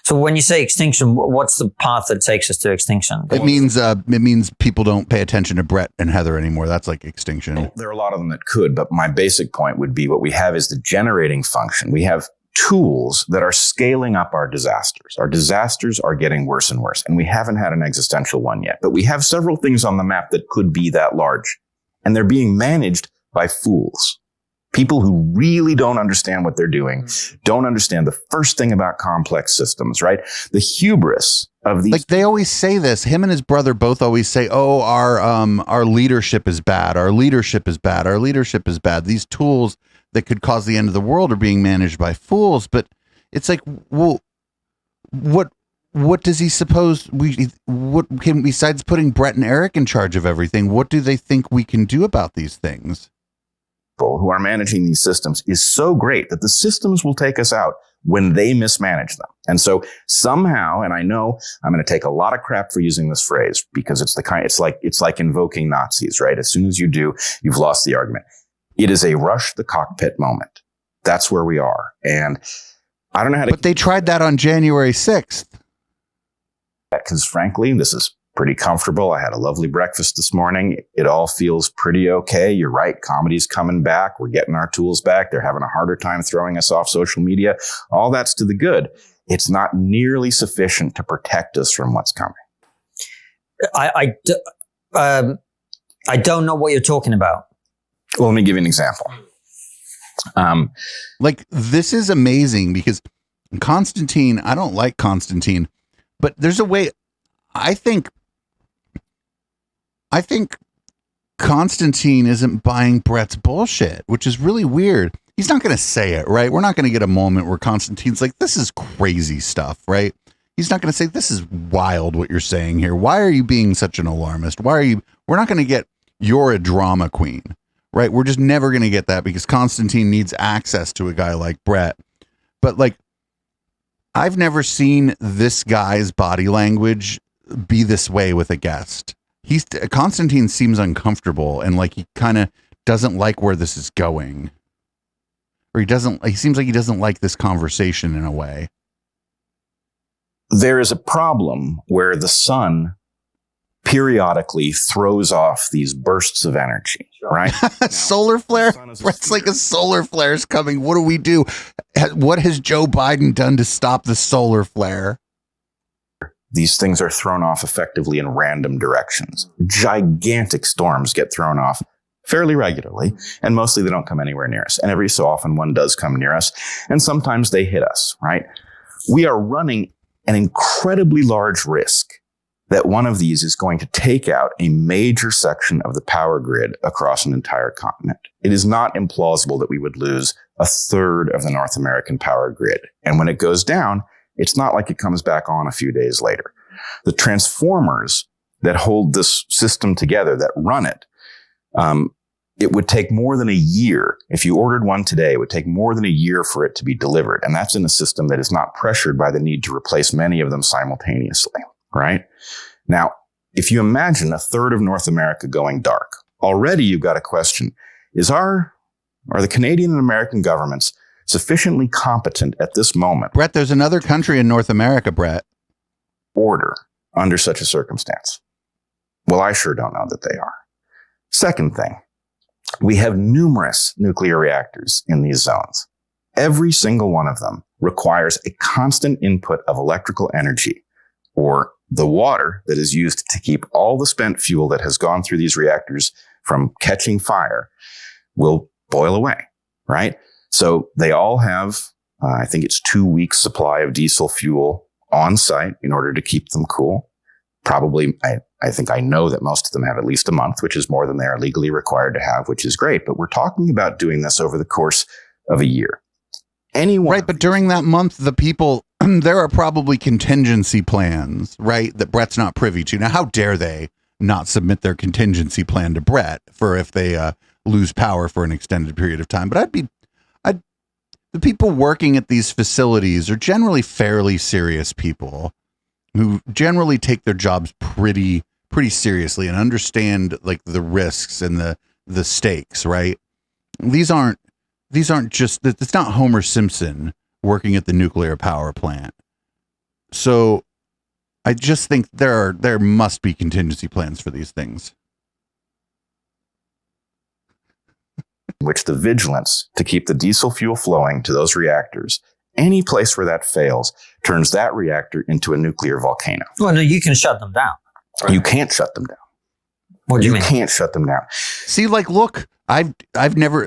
So when you say extinction, what's the path that takes us to extinction? It means people don't pay attention to Bret and Heather anymore. That's like extinction. There are a lot of them that could, but my basic point would be what we have is the generating function. We have tools that are scaling up our disasters. Our disasters are getting worse and worse, and we haven't had an existential one yet. But we have several things on the map that could be that large, and they're being managed by fools. People who really don't understand what they're doing, don't understand the first thing about complex systems, right? The hubris of these. Like they always say this, him and his brother both always say, oh, our leadership is bad. Our leadership is bad. Our leadership is bad. These tools that could cause the end of the world are being managed by fools. But it's like, well, what does he suppose what can, besides putting Bret and Eric in charge of everything, what do they think we can do about these things? Who are managing these systems is so great that the systems will take us out when they mismanage them. And so somehow, and I know I'm going to take a lot of crap for using this phrase because it's like invoking Nazis, right? As soon as you do, you've lost the argument. It is a rush the cockpit moment. That's where we are. And I don't know how to. But they tried that on January 6th. Because frankly, this is pretty comfortable. I had a lovely breakfast this morning. It all feels pretty okay. You're right. Comedy's coming back. We're getting our tools back. They're having a harder time throwing us off social media. All that's to the good. It's not nearly sufficient to protect us from what's coming. I don't know what you're talking about. Well, let me give you an example. Like, this is amazing because Konstantin, I don't like Konstantin, but there's a way. I think Konstantin isn't buying Bret's bullshit, which is really weird. He's not going to say it, right? We're not going to get a moment where Konstantin's like, this is crazy stuff, right? He's not going to say, this is wild what you're saying here. Why are you being such an alarmist? We're not going to get, you're a drama queen, right? We're just never going to get that because Konstantin needs access to a guy like Bret. But like, I've never seen this guy's body language be this way with a guest. Konstantin seems uncomfortable and like he kind of doesn't like where this is going, or he seems like he doesn't like this conversation in a way. There is a problem where the sun periodically throws off these bursts of energy, right? Solar flare. It's like a solar flare is coming. What do we do? What has Joe Biden done to stop the solar flare? these things are thrown off effectively in random directions. Gigantic storms get thrown off fairly regularly, and mostly they don't come anywhere near us. And every so often one does come near us, and sometimes they hit us, right? We are running an incredibly large risk that one of these is going to take out a major section of the power grid across an entire continent. It is not implausible that we would lose a third of the North American power grid. And when it goes down, it's not like it comes back on a few days later. The transformers that hold this system together, that run it, it would take more than a year. If you ordered one today, it would take more than a year for it to be delivered. And that's in a system that is not pressured by the need to replace many of them simultaneously, right? Now, if you imagine a third of North America going dark, already you've got a question. Are the Canadian and American governments sufficiently competent at this moment? Bret, there's another country in North America, Bret. Order under such a circumstance? Well, I sure don't know that they are. Second thing, we have numerous nuclear reactors in these zones. Every single one of them requires a constant input of electrical energy, or the water that is used to keep all the spent fuel that has gone through these reactors from catching fire will boil away, right? So they all have, I think it's 2 weeks supply of diesel fuel on site in order to keep them cool. Probably, I think I know that most of them have at least a month, which is more than they are legally required to have, which is great. But we're talking about doing this over the course of a year. Right, but during that month, the people, there are probably contingency plans, right, that Bret's not privy to. Now, how dare they not submit their contingency plan to Bret for if they lose power for an extended period of time? But the people working at these facilities are generally fairly serious people who generally take their jobs pretty seriously and understand like the risks and the stakes, right? These aren't just, it's not Homer Simpson working at the nuclear power plant. So I just think there must be contingency plans for these things. Which the vigilance to keep the diesel fuel flowing to those reactors, any place where that fails, turns that reactor into a nuclear volcano. Well, no, you can shut them down. You can't shut them down. What do you mean? You can't shut them down. See, like, look, I've never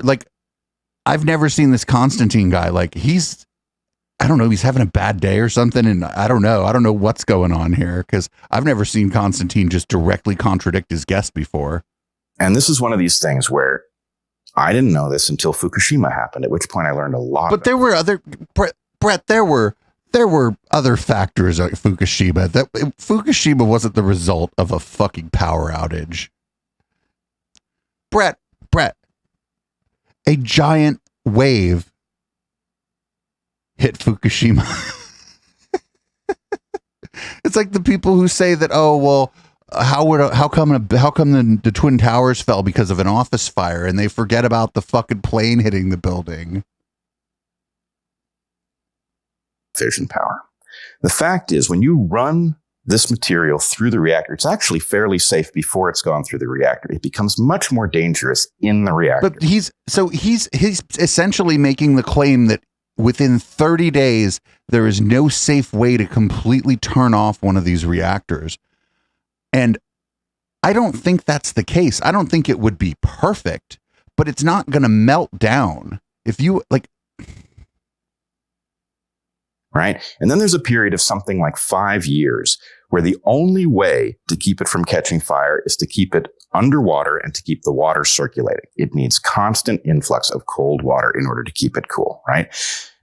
seen this Konstantin guy. Like, I don't know, he's having a bad day or something. And I don't know what's going on here, because I've never seen Konstantin just directly contradict his guest before. And this is one of these things where I didn't know this until Fukushima happened, at which point I learned a lot. But there were other, Bret, there were other factors at Fukushima. That Fukushima wasn't the result of a fucking power outage. Bret, a giant wave hit Fukushima. It's like the people who say that, oh, well, how come the Twin Towers fell because of an office fire, and they forget about the fucking plane hitting the building. Fission power. The fact is, when you run this material through the reactor, it's actually fairly safe before it's gone through the reactor. It becomes much more dangerous in the reactor. But he's essentially making the claim that within 30 days, there is no safe way to completely turn off one of these reactors. And I don't think that's the case. I don't think it would be perfect, but it's not going to melt down. If you like, right? And then there's a period of something like 5 years where the only way to keep it from catching fire is to keep it underwater and to keep the water circulating. It needs constant influx of cold water in order to keep it cool, right?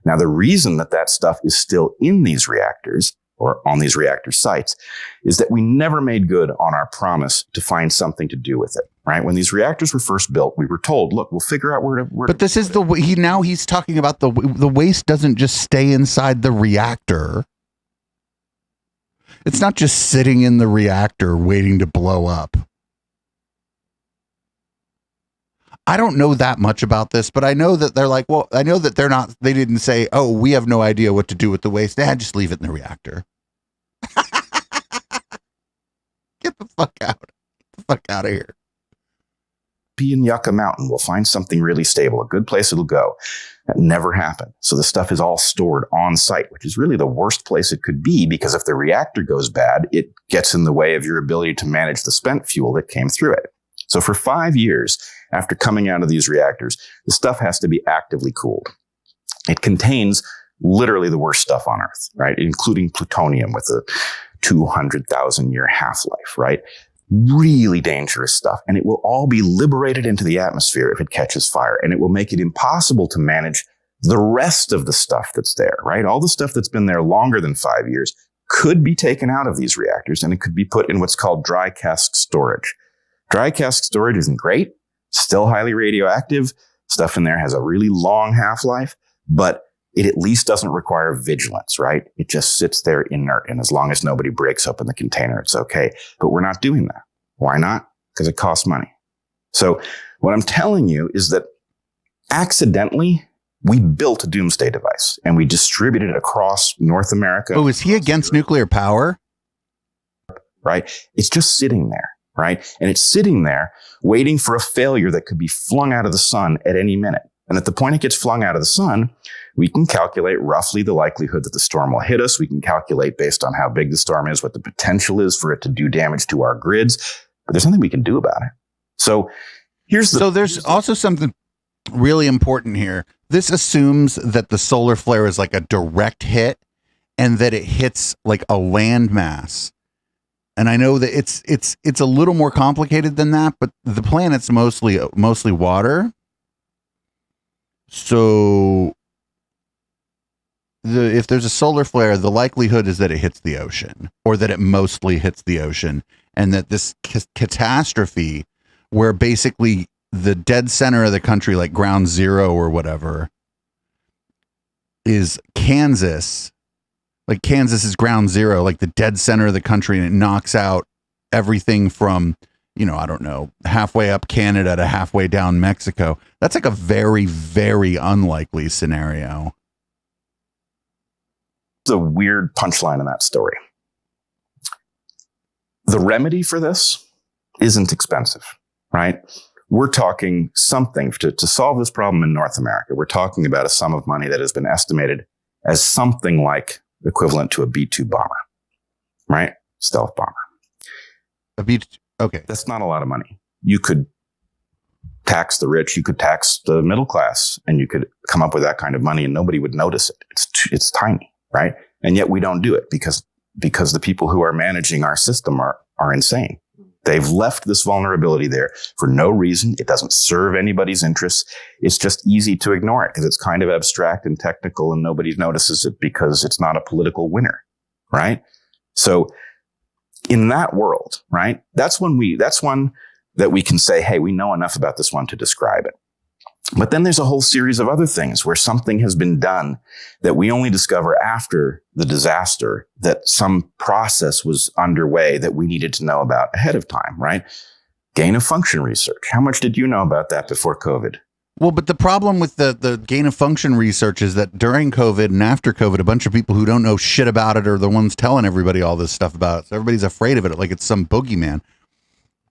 Now, the reason that stuff is still in these reactors or on these reactor sites is that we never made good on our promise to find something to do with it, right? When these reactors were first built, we were told, look, we'll figure out where to. But this is the way he's talking about the waste doesn't just stay inside the reactor. It's not just sitting in the reactor waiting to blow up. I don't know that much about this, but I know that they're like, well, I know that they didn't say, oh, we have no idea what to do with the waste. Just leave it in the reactor. Get the fuck out. Get the fuck out of here. be in Yucca Mountain. We'll find something really stable, a good place it'll go. That never happened. So the stuff is all stored on site, which is really the worst place it could be, because if the reactor goes bad, it gets in the way of your ability to manage the spent fuel that came through it. So for 5 years after coming out of these reactors, the stuff has to be actively cooled. It contains literally the worst stuff on Earth, right? Including plutonium with a 200,000-year half-life, right? Really dangerous stuff. And it will all be liberated into the atmosphere if it catches fire. And it will make it impossible to manage the rest of the stuff that's there, right? All the stuff that's been there longer than 5 years could be taken out of these reactors, and it could be put in what's called dry cask storage. Dry cask storage isn't great, still highly radioactive. Stuff in there has a really long half-life, but it at least doesn't require vigilance, right? It just sits there inert. And as long as nobody breaks open the container, it's okay. But we're not doing that. Why not? Because it costs money. So what I'm telling you is that accidentally, we built a doomsday device and we distributed it across North America. Oh, is he against nuclear power? Right? It's just sitting there, right? And it's sitting there waiting for a failure that could be flung out of the sun at any minute. And at the point it gets flung out of the sun, we can calculate roughly the likelihood that the storm will hit us. We can calculate based on how big the storm is, what the potential is for it to do damage to our grids. But there's nothing we can do about it. So there's also something really important here. This assumes that the solar flare is like a direct hit and that it hits like a landmass. And I know that it's a little more complicated than that, but the planet's mostly water. So if there's a solar flare, the likelihood is that it hits the ocean, or that it mostly hits the ocean, and that this catastrophe, where basically the dead center of the country, like ground zero or whatever, is Kansas. Like Kansas is ground zero, like the dead center of the country, and it knocks out everything from, I don't know, halfway up Canada to halfway down Mexico. That's like a very, very unlikely scenario. It's a weird punchline in that story. The remedy for this isn't expensive, right? We're talking something to solve this problem in North America. We're talking about a sum of money that has been estimated as something like equivalent to a B-2 bomber, right? Stealth bomber. A B-2, okay. That's not a lot of money. You could tax the rich, you could tax the middle class, and you could come up with that kind of money and nobody would notice it. It's tiny, right? And yet we don't do it because the people who are managing our system are insane. They've left this vulnerability there for no reason. It doesn't serve anybody's interests. It's just easy to ignore it because it's kind of abstract and technical and nobody notices it because it's not a political winner, right? So in that world, right, that's one that we can say, hey, we know enough about this one to describe it. But then there's a whole series of other things where something has been done that we only discover after the disaster, that some process was underway that we needed to know about ahead of time, right? Gain of function research. How much did you know about that before COVID? Well, but the problem with the gain of function research is that during COVID and after COVID, a bunch of people who don't know shit about it are the ones telling everybody all this stuff about it. So everybody's afraid of it, like it's some boogeyman.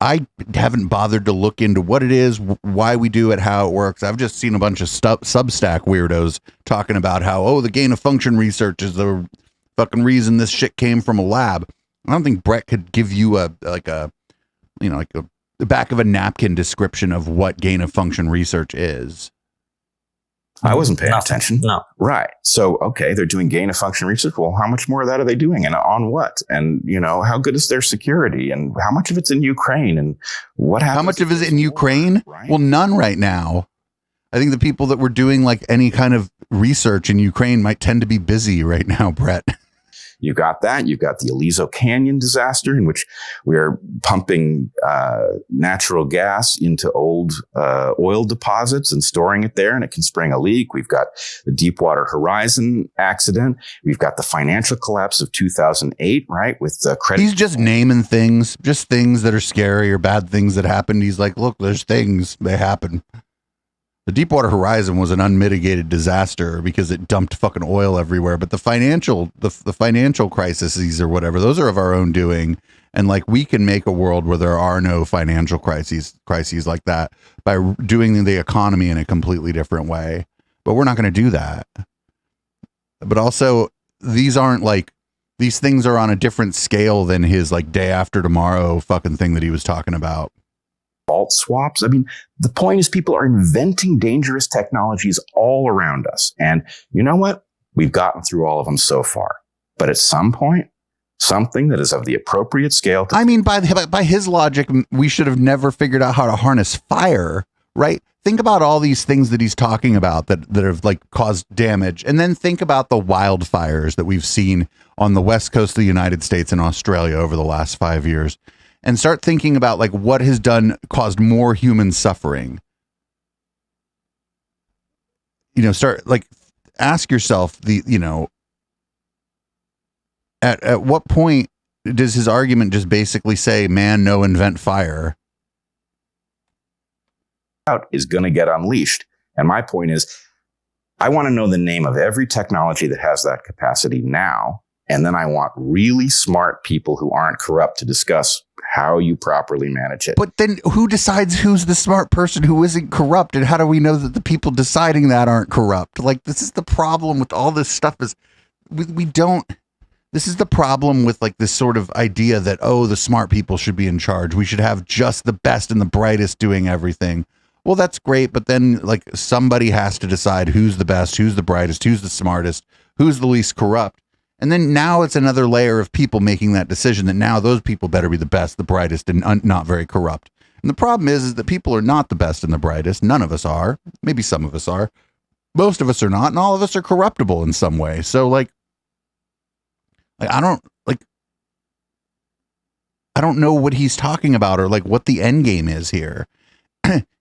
I haven't bothered to look into what it is, why we do it, how it works. I've just seen a bunch of Substack weirdos talking about how, the gain of function research is the fucking reason this shit came from a lab. I don't think Bret could give you the back of a napkin description of what gain of function research is. I wasn't paying attention. No. Right. So, okay, they're doing gain of function research. Well, how much more of that are they doing and on what? And, how good is their security and how much of it's in Ukraine and what happens? How much of it is in Ukraine? Right? Well, none right now. I think the people that were doing like any kind of research in Ukraine might tend to be busy right now, Bret. You got that. You've got the Aliso Canyon disaster in which we are pumping natural gas into old oil deposits and storing it there, and it can spring a leak. We've got the Deepwater Horizon accident. We've got the financial collapse of 2008, right, with the credit. He's just naming things, just things that are scary or bad things that happened. He's like, look, there's things, they happen. The Deepwater Horizon was an unmitigated disaster because it dumped fucking oil everywhere. But the financial crises or whatever, those are of our own doing. And like, we can make a world where there are no financial crises like that by doing the economy in a completely different way. But we're not going to do that. But also, these things are on a different scale than his like day after tomorrow fucking thing that he was talking about. Default swaps. I mean, the point is people are inventing dangerous technologies all around us. And you know what? We've gotten through all of them so far. But at some point, something that is of the appropriate scale. I mean, by his logic, we should have never figured out how to harness fire, right? Think about all these things that he's talking about that have like caused damage. And then think about the wildfires that we've seen on the west coast of the United States and Australia over the last 5 years. And start thinking about like what has caused more human suffering. Ask yourself at what point does his argument just basically say, man, no, invent fire? Is going to get unleashed. And my point is, I want to know the name of every technology that has that capacity now. And then I want really smart people who aren't corrupt to discuss how you properly manage it. But then who decides who's the smart person who isn't corrupt? And how do we know that the people deciding that aren't corrupt? Like, this is the problem with all this stuff is we don't. This is the problem with like this sort of idea that, oh, the smart people should be in charge. We should have just the best and the brightest doing everything. Well, that's great. But then like somebody has to decide who's the best, who's the brightest, who's the smartest, who's the least corrupt. And then now it's another layer of people making that decision that now those people better be the best, the brightest, and not very corrupt. And the problem is that people are not the best and the brightest. None of us are. Maybe some of us are. Most of us are not. And all of us are corruptible in some way. So like I don't know what he's talking about or like what the end game is here.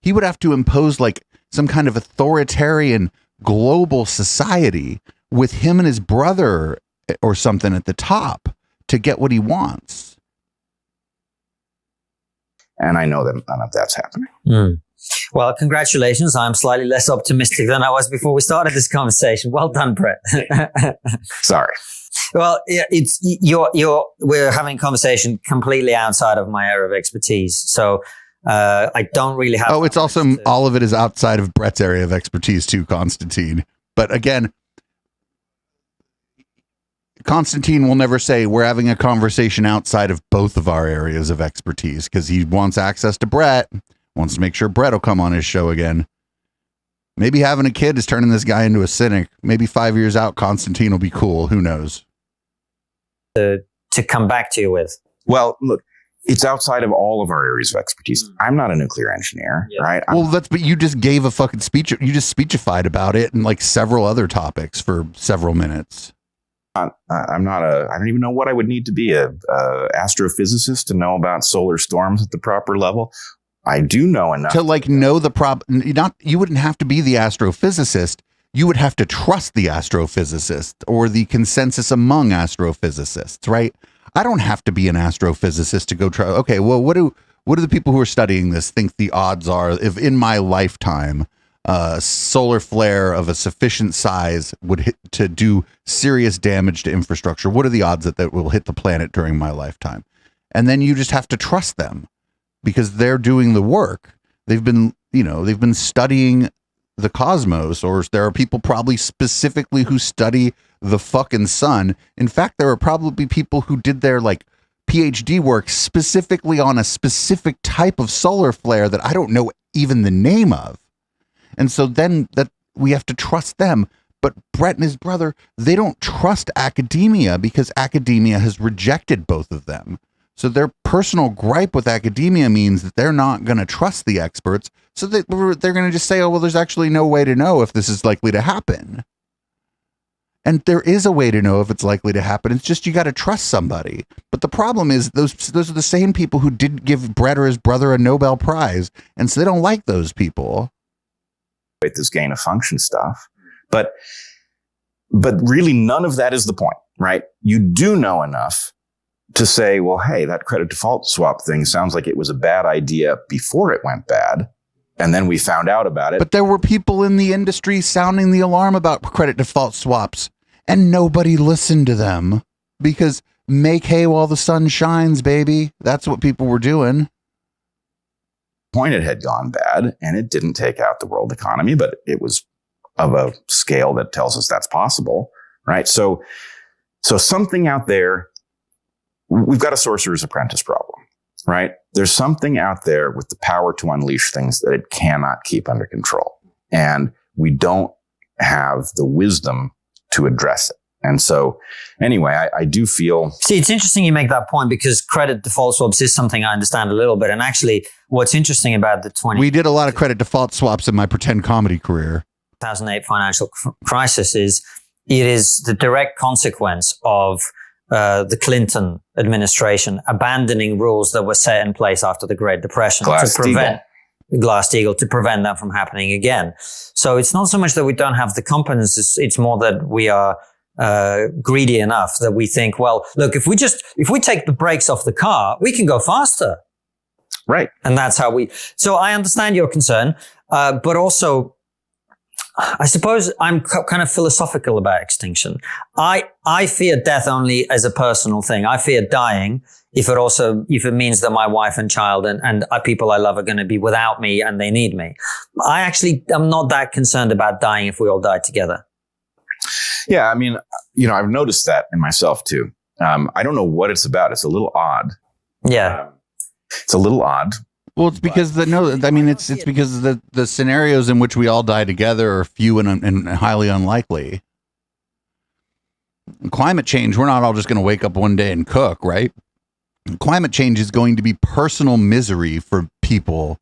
He would have to impose like some kind of authoritarian global society with him and his brother or something at the top to get what he wants. And I know that none of that's happening. Well, congratulations. I'm slightly less optimistic than I was before we started this conversation. Well done, Bret. Sorry. Well, we're having a conversation completely outside of my area of expertise. So I don't really have. Oh, it's also all of it is outside of Bret's area of expertise too, Konstantin. But again, Konstantin will never say we're having a conversation outside of both of our areas of expertise because he wants access to Bret, wants to make sure Bret will come on his show again. Maybe having a kid is turning this guy into a cynic. Maybe 5 years out, Konstantin will be cool. Who knows? To come back to you with. Well, look, it's outside of all of our areas of expertise. I'm not a nuclear engineer, right? But you just gave a fucking speech. You just speechified about it and like several other topics for several minutes. I don't even know what I would need to be a astrophysicist to know about solar storms at the proper level. I do know enough to like know the problem. You wouldn't have to be the astrophysicist. You would have to trust the astrophysicist or the consensus among astrophysicists, right? I don't have to be an astrophysicist to go try. Okay, well, what do the people who are studying this think the odds are if in my lifetime solar flare of a sufficient size would hit to do serious damage to infrastructure? What are the odds that will hit the planet during my lifetime? And then you just have to trust them because they're doing the work. They've been studying the cosmos, or there are people probably specifically who study the fucking sun. In fact, there are probably people who did their like PhD work specifically on a specific type of solar flare that I don't know even the name of. And so then that we have to trust them. But Bret and his brother, they don't trust academia because academia has rejected both of them. So their personal gripe with academia means that they're not going to trust the experts. So they're going to just say, oh, well, there's actually no way to know if this is likely to happen. And there is a way to know if it's likely to happen. It's just you got to trust somebody. But the problem is those are the same people who didn't give Bret or his brother a Nobel Prize. And so they don't like those people. This gain of function stuff. But really none of that is the point, right? You do know enough to say, well, hey, that credit default swap thing sounds like it was a bad idea before it went bad. And then we found out about it. But there were people in the industry sounding the alarm about credit default swaps, and nobody listened to them because make hay while the sun shines, baby. That's what people were doing. Point, it had gone bad, and it didn't take out the world economy, but it was of a scale that tells us that's possible, right? So something out there, we've got a sorcerer's apprentice problem, right? There's something out there with the power to unleash things that it cannot keep under control. And we don't have the wisdom to address it. And so anyway, I do feel... See, it's interesting you make that point, because credit default swaps is something I understand a little bit. And actually, what's interesting about the We did a lot of credit default swaps in my pretend comedy career. 2008 financial crisis is, it is the direct consequence of the Clinton administration abandoning rules that were set in place after the Great Depression Glass-Steagall to prevent that from happening again. So it's not so much that we don't have the competence, it's more that we are greedy enough that we think, well, look, if we take the brakes off the car, we can go faster. Right. And that's how so I understand your concern, but also I suppose I'm kind of philosophical about extinction. I fear death only as a personal thing. I fear dying if it means that my wife and child and people I love are going to be without me and they need me. I actually am not that concerned about dying if we all die together. Yeah, I mean, I've noticed that in myself too. I don't know what it's about. It's a little odd. Yeah. It's a little odd. Well, it's because it's because the scenarios in which we all die together are few and highly unlikely. Climate change, we're not all just going to wake up one day and cook, right? Climate change is going to be personal misery for people.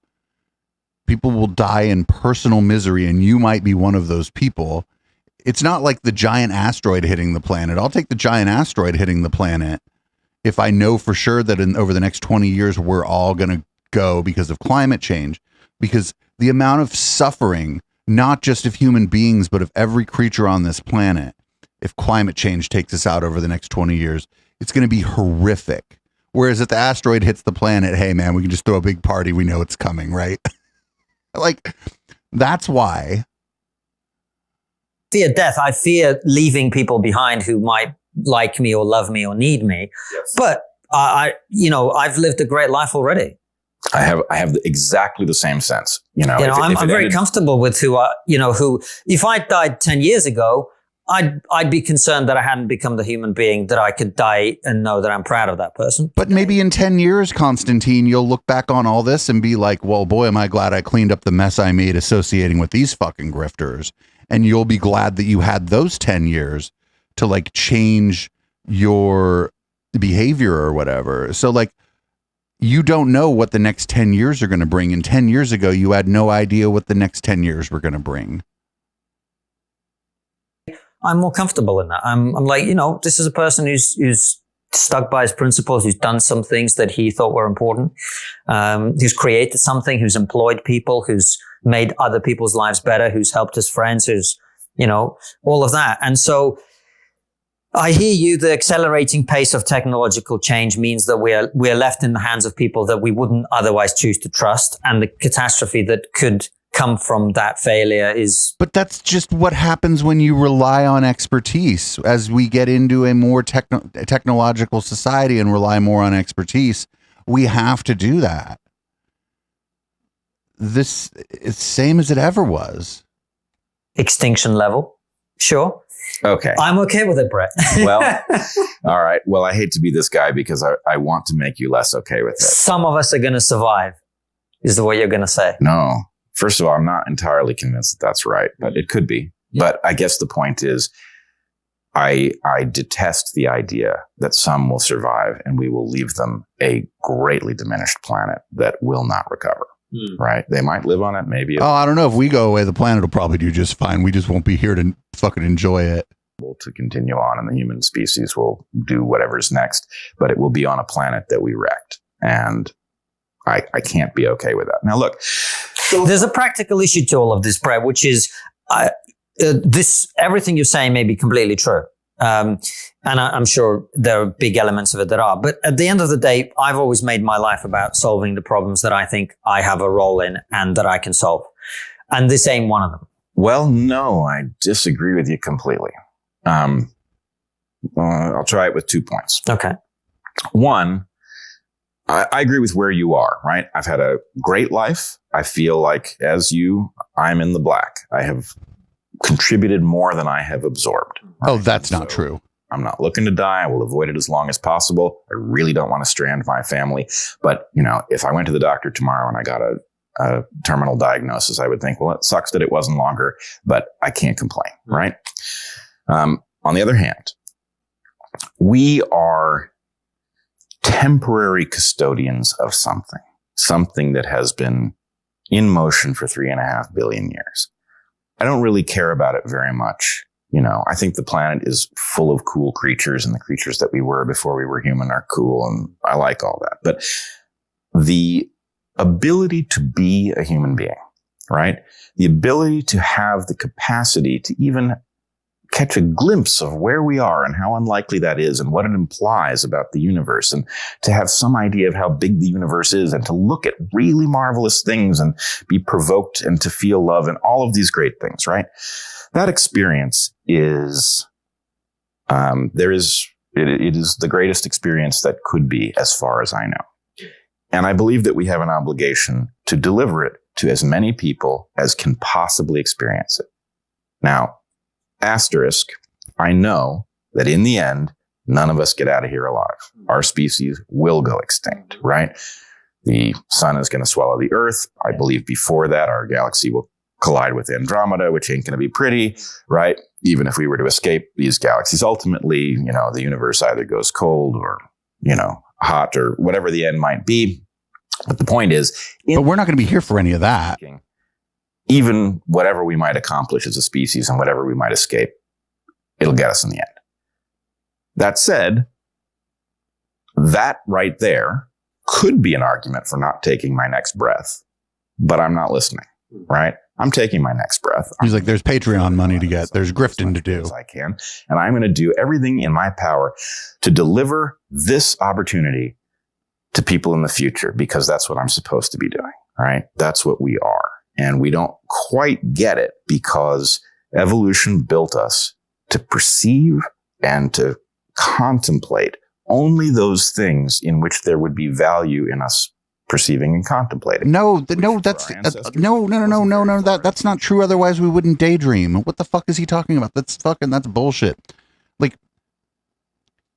People will die in personal misery, and you might be one of those people. It's not like the giant asteroid hitting the planet. I'll take the giant asteroid hitting the planet if I know for sure that over the next 20 years, we're all going to go because of climate change, because the amount of suffering, not just of human beings, but of every creature on this planet, if climate change takes us out over the next 20 years, it's going to be horrific. Whereas if the asteroid hits the planet, hey man, we can just throw a big party. We know it's coming, right? Like, that's why. Fear death. I fear leaving people behind who might like me or love me or need me. Yes. But I've lived a great life already. I have exactly the same sense. I'm very comfortable with who if I died 10 years ago, I'd be concerned that I hadn't become the human being that I could die and know that I'm proud of that person. But maybe in 10 years, Konstantin, you'll look back on all this and be like, well, boy, am I glad I cleaned up the mess I made associating with these fucking grifters. And you'll be glad that you had those 10 years to like change your behavior or whatever. So like, you don't know what the next 10 years are going to bring. And 10 years ago, you had no idea what the next 10 years were going to bring. I'm more comfortable in that. I'm like, this is a person who's stuck by his principles, who's done some things that he thought were important, who's created something, who's employed people, who's made other people's lives better, who's helped his friends, who's, all of that. And so I hear you. The accelerating pace of technological change means that we're left in the hands of people that we wouldn't otherwise choose to trust. And the catastrophe that could come from that failure is... But that's just what happens when you rely on expertise. As we get into a more technological society and rely more on expertise, we have to do that. This is same as it ever was. Extinction level. Sure. Okay. I'm okay with it, Bret. Well, all right. Well, I hate to be this guy because I want to make you less okay with it. Some of us are going to survive, is what you're going to say. No. First of all, I'm not entirely convinced that that's right, but it could be. Yeah. But I guess the point is, I detest the idea that some will survive and we will leave them a greatly diminished planet that will not recover. Right? They might live on it, maybe. Oh, I don't know. If we go away, the planet will probably do just fine. We just won't be here to fucking enjoy it. To continue on, and the human species will do whatever's next, but it will be on a planet that we wrecked. And I can't be okay with that. Now, look. There's a practical issue to all of this, Bret, which is everything you're saying may be completely true. And I'm sure there are big elements of it that are. But at the end of the day, I've always made my life about solving the problems that I think I have a role in and that I can solve. And this ain't one of them. Well, no, I disagree with you completely. I'll try it with 2 points. Okay. One, I agree with where you are, right? I've had a great life. I feel like, as you, I'm in the black. I have contributed more than I have absorbed. Right? Oh, that's not true. I'm not looking to die. I will avoid it as long as possible. I really don't want to strand my family. But, you know, if I went to the doctor tomorrow and I got a terminal diagnosis, I would think, well, it sucks that it wasn't longer, but I can't complain, right? On the other hand, we are temporary custodians of something that has been in motion for 3.5 billion years. I don't really care about it very much. You know, I think the planet is full of cool creatures, and the creatures that we were before we were human are cool, and I like all that. But the ability to be a human being, right? The ability to have the capacity to even catch a glimpse of where we are and how unlikely that is and what it implies about the universe, and to have some idea of how big the universe is, and to look at really marvelous things and be provoked and to feel love and all of these great things, right? That experience is, it is the greatest experience that could be, as far as I know. And I believe that we have an obligation to deliver it to as many people as can possibly experience it. Now, asterisk, I know that in the end, none of us get out of here alive. Our species will go extinct, right? The sun is going to swallow the earth. I believe before that, our galaxy will collide with Andromeda, which ain't going to be pretty, right? Even if we were to escape these galaxies, ultimately, you know, the universe either goes cold or, you know, hot or whatever the end might be. But the point is, but we're not going to be here for any of that. Even whatever we might accomplish as a species and whatever we might escape, it'll get us in the end. That said, that right there could be an argument for not taking my next breath, but I'm not listening, right? I'm taking my next breath. He's like, there's Patreon money to get. There's grifting to do. As I can. And I'm going to do everything in my power to deliver this opportunity to people in the future, because that's what I'm supposed to be doing, right? That's what we are. And we don't quite get it because evolution built us to perceive and to contemplate only those things in which there would be value in us perceiving and contemplating. No, that's no. That's not true. Otherwise, we wouldn't daydream. What the fuck is he talking about? That's bullshit. Like,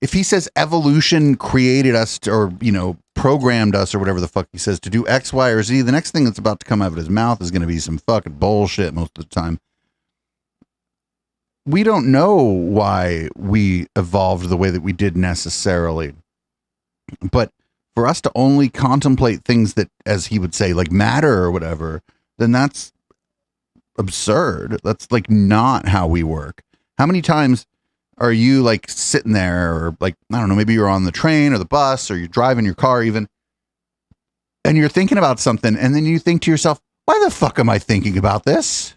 if he says evolution created us or, you know, programmed us or whatever the fuck he says to do X, Y, or Z, the next thing that's about to come out of his mouth is going to be some fucking bullshit most of the time. We don't know why we evolved the way that we did necessarily. But for us to only contemplate things that, as he would say, like matter or whatever, then that's absurd. That's like not how we work. How many times are you like sitting there, or like, I don't know, maybe you're on the train or the bus or you're driving your car even, and you're thinking about something, and then you think to yourself, why the fuck am I thinking about this?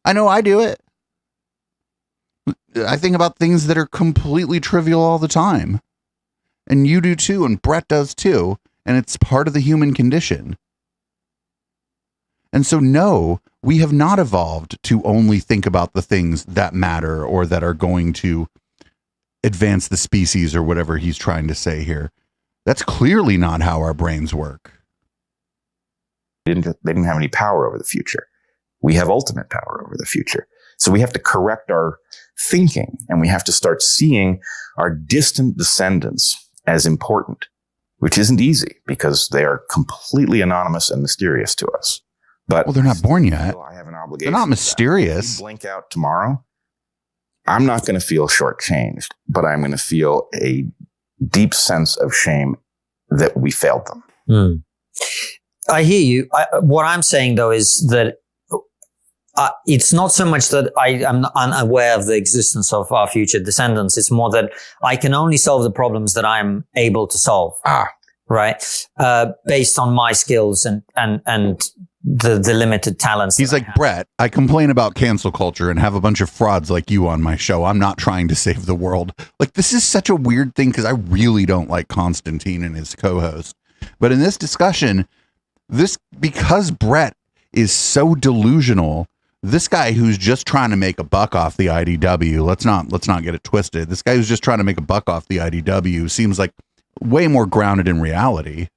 I know I do it. I think about things that are completely trivial all the time. And you do too, and Bret does too, and it's part of the human condition. And so, no, we have not evolved to only think about the things that matter or that are going to advance the species or whatever he's trying to say here. That's clearly not how our brains work. They didn't have any power over the future. We have ultimate power over the future. So we have to correct our thinking, and we have to start seeing our distant descendants as important, which isn't easy because they are completely anonymous and mysterious to us. But well, they're not born yet. I have an obligation. They're not mysterious. If you blink out tomorrow, I'm not going to feel shortchanged, but I'm going to feel a deep sense of shame that we failed them. I hear you. What I'm saying, though, is that it's not so much that I am unaware of the existence of our future descendants. It's more that I can only solve the problems that I'm able to solve. Right? Based on my skills and the limited talents. He's like, Bret, I complain about cancel culture and have a bunch of frauds like you on my show. I'm not trying to save the world. Like, this is such a weird thing because I really don't like Konstantin and his co-host. But in this discussion, because Bret is so delusional This guy who's just trying to make a buck off the IDW, let's not get it twisted. This guy who's just trying to make a buck off the IDW seems like way more grounded in reality.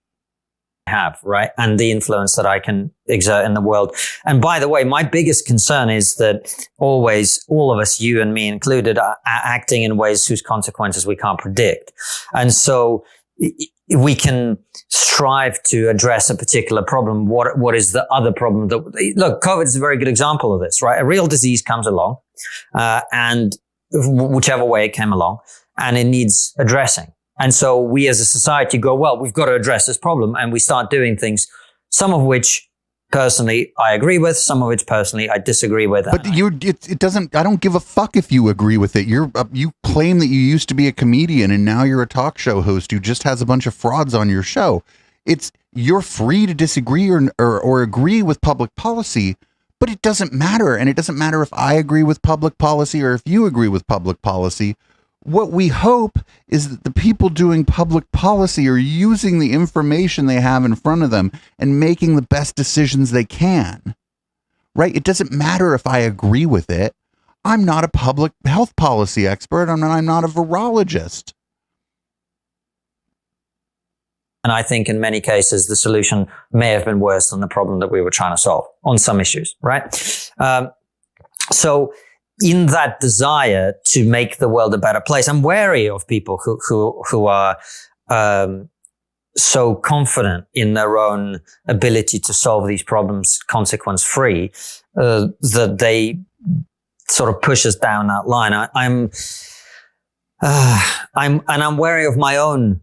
Have, right? And the influence that I can exert in the world. And by the way, my biggest concern is that always, all of us, you and me included, are acting in ways whose consequences we can't predict. And so we can strive to address a particular problem. What is the other problem? Look, COVID is a very good example of this, right? A real disease comes along, and whichever way it came along, and it needs addressing. And so we as a society go, well, we've got to address this problem, and we start doing things, some of which personally I agree with, some of which personally I disagree with. But it doesn't, I don't give a fuck if you agree with it. You claim that you used to be a comedian and now you're a talk show host who just has a bunch of frauds on your show. You're free to disagree or agree with public policy, but it doesn't matter. And it doesn't matter if I agree with public policy or if you agree with public policy. What we hope is that the people doing public policy are using the information they have in front of them and making the best decisions they can, right? It doesn't matter if I agree with it. I'm not a public health policy expert. I'm not a virologist. And I think in many cases, the solution may have been worse than the problem that we were trying to solve on some issues, right? So in that desire to make the world a better place, I'm wary of people who are so confident in their own ability to solve these problems consequence free that they sort of push us down that line. I'm wary of my own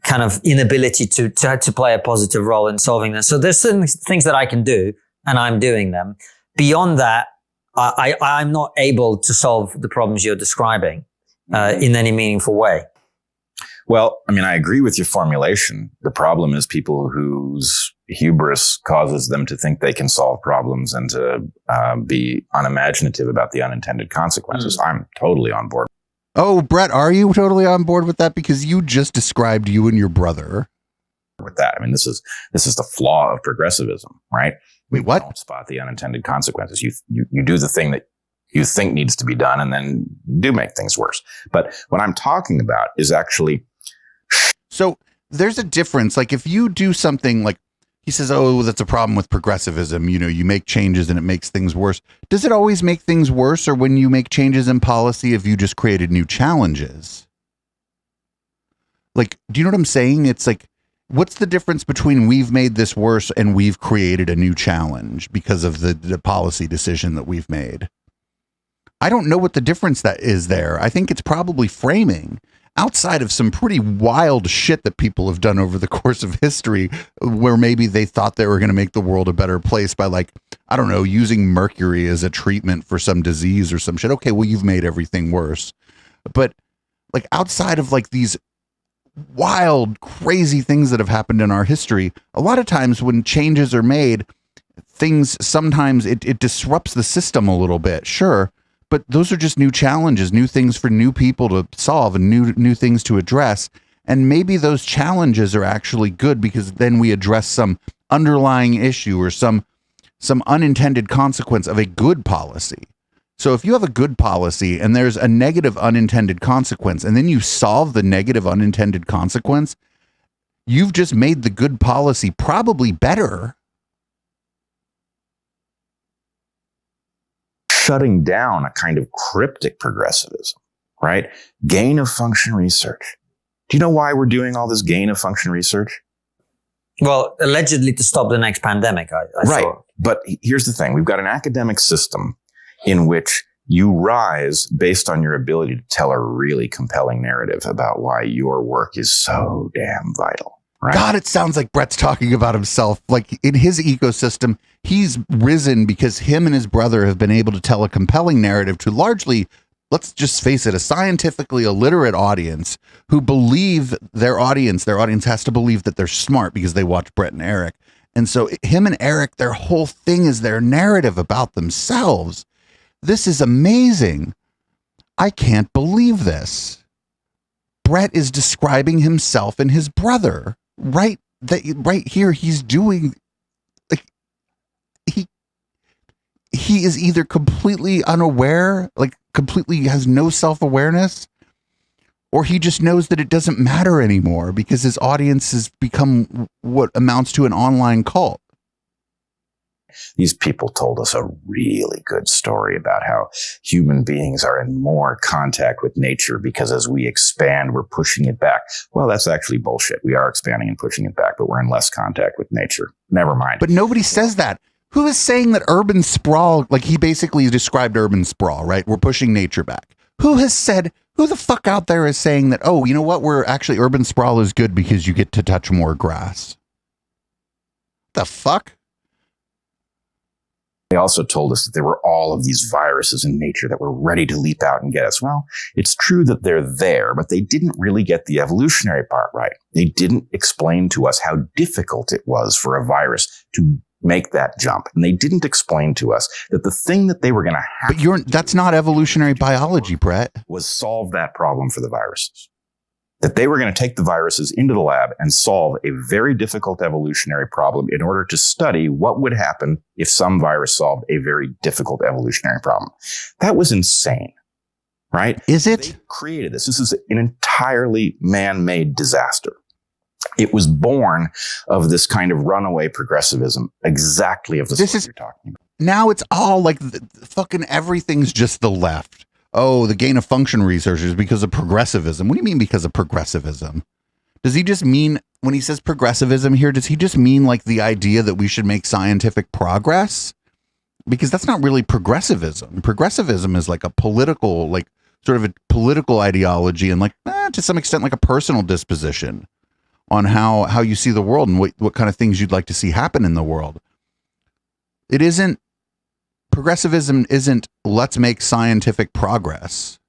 kind of inability to play a positive role in solving this. So there's certain things that I can do, and I'm doing them. Beyond that, I'm not able to solve the problems you're describing in any meaningful way. Well, I mean, I agree with your formulation. The problem is people whose hubris causes them to think they can solve problems and to be unimaginative about the unintended consequences. I'm totally on board. Oh, Bret, are you totally on board with that? Because you just described you and your brother. With that, I mean, this is the flaw of progressivism, right? Wait, what? Don't spot the unintended consequences. You do the thing that you think needs to be done, and then do make things worse. But what I'm talking about is actually. So there's a difference. Like if you do something like he says, oh, that's a problem with progressivism. You know, you make changes and it makes things worse. Does it always make things worse? Or when you make changes in policy, have you just created new challenges? Like, do you know what I'm saying? It's like, what's the difference between we've made this worse and we've created a new challenge because of the policy decision that we've made? I don't know what the difference that is there. I think it's probably framing. Outside of some pretty wild shit that people have done over the course of history, where maybe they thought they were going to make the world a better place by, like, I don't know, using mercury as a treatment for some disease or some shit. Okay, well, you've made everything worse. But like outside of like these wild, crazy things that have happened in our history, a lot of times when changes are made, sometimes it disrupts the system a little bit. Sure. But those are just new challenges, new things for new people to solve and new things to address. And maybe those challenges are actually good because then we address some underlying issue or some unintended consequence of a good policy. So if you have a good policy and there's a negative unintended consequence, and then you solve the negative unintended consequence, you've just made the good policy probably better. Shutting down a kind of cryptic progressivism, right? Gain of function research. Do you know why we're doing all this gain of function research? Well, allegedly to stop the next pandemic, I right. thought. But here's the thing. We've got an academic system in which you rise based on your ability to tell a really compelling narrative about why your work is so damn vital. Right. God, it sounds like Bret's talking about himself. Like in his ecosystem, he's risen because him and his brother have been able to tell a compelling narrative to largely, let's just face it, a scientifically illiterate audience who believe their audience has to believe that they're smart because they watch Bret and Eric. And so him and Eric, their whole thing is their narrative about themselves. This is amazing. I can't believe this. Bret is describing himself and his brother. Right here, he's doing, like, he is either completely unaware, like completely has no self-awareness, or he just knows that it doesn't matter anymore because his audience has become what amounts to an online cult. These people told us a really good story about how human beings are in more contact with nature because as we expand, we're pushing it back. Well, that's actually bullshit. We are expanding and pushing it back, but we're in less contact with nature. Never mind. But nobody says that. Who is saying that urban sprawl, like he basically described urban sprawl, right? We're pushing nature back. Who the fuck out there is saying that, oh, you know what? We're actually urban sprawl is good because you get to touch more grass. The fuck? They also told us that there were all of these viruses in nature that were ready to leap out and get us. Well, it's true that they're there, but they didn't really get the evolutionary part right. They didn't explain to us how difficult it was for a virus to make that jump. And they didn't explain to us that the thing that they were going to have that's not evolutionary biology, Bret. Was solve that problem for the viruses. That they were going to take the viruses into the lab and solve a very difficult evolutionary problem in order to study what would happen if some virus solved a very difficult evolutionary problem. That was insane, right? Is it? They created this. This is an entirely man-made disaster. It was born of this kind of runaway progressivism, exactly of the sort you're talking about. Now it's all like fucking everything's just the left. Oh, the gain of function researchers because of progressivism. What do you mean because of progressivism? Does he just mean, when he says progressivism here, does he just mean like the idea that we should make scientific progress? Because that's not really progressivism. Progressivism is like a political, like sort of a political ideology and like to some extent like a personal disposition on how you see the world and what kind of things you'd like to see happen in the world. It isn't, progressivism isn't let's make scientific progress.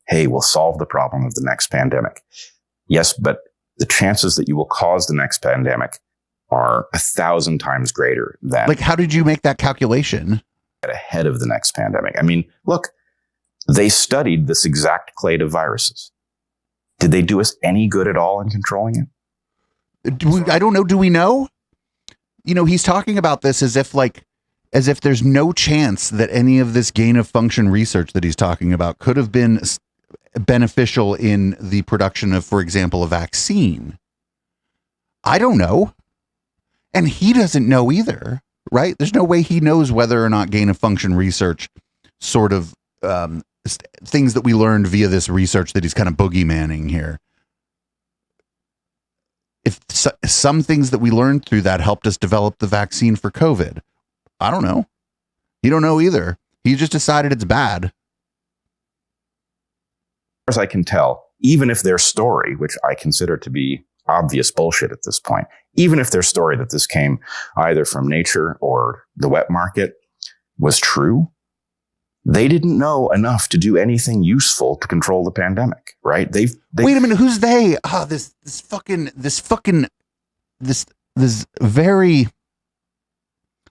Hey, we'll solve the problem of the next pandemic. Yes, but the chances that you will cause the next pandemic are 1,000 times greater than. Like, how did you make that calculation? Ahead of the next pandemic. I mean, look, they studied this exact clade of viruses. Did they do us any good at all in controlling it? I don't know. Do we know? You know, he's talking about this as if there's no chance that any of this gain of function research that he's talking about could have been beneficial in the production of, for example, a vaccine. I don't know. And he doesn't know either, right? There's no way he knows whether or not gain of function research sort of things that we learned via this research that he's kind of boogeymanning here. If some things that we learned through that helped us develop the vaccine for COVID, I don't know. You don't know either. He just decided it's bad. As I can tell, even if their story, which I consider to be obvious bullshit at this point, even if their story that this came either from nature or the wet market was true, they didn't know enough to do anything useful to control the pandemic, right? They wait a minute. Who's they? This very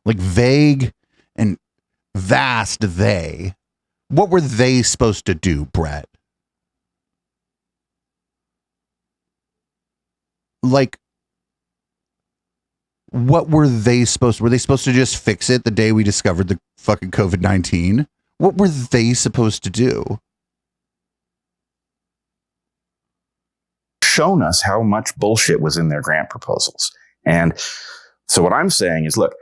like vague and vast they. What were they supposed to do, Bret? Like, what were they supposed to? Were they supposed to just fix it the day we discovered the fucking COVID-19? What were they supposed to do? Shown us how much bullshit was in their grant proposals. And so what I'm saying is, look,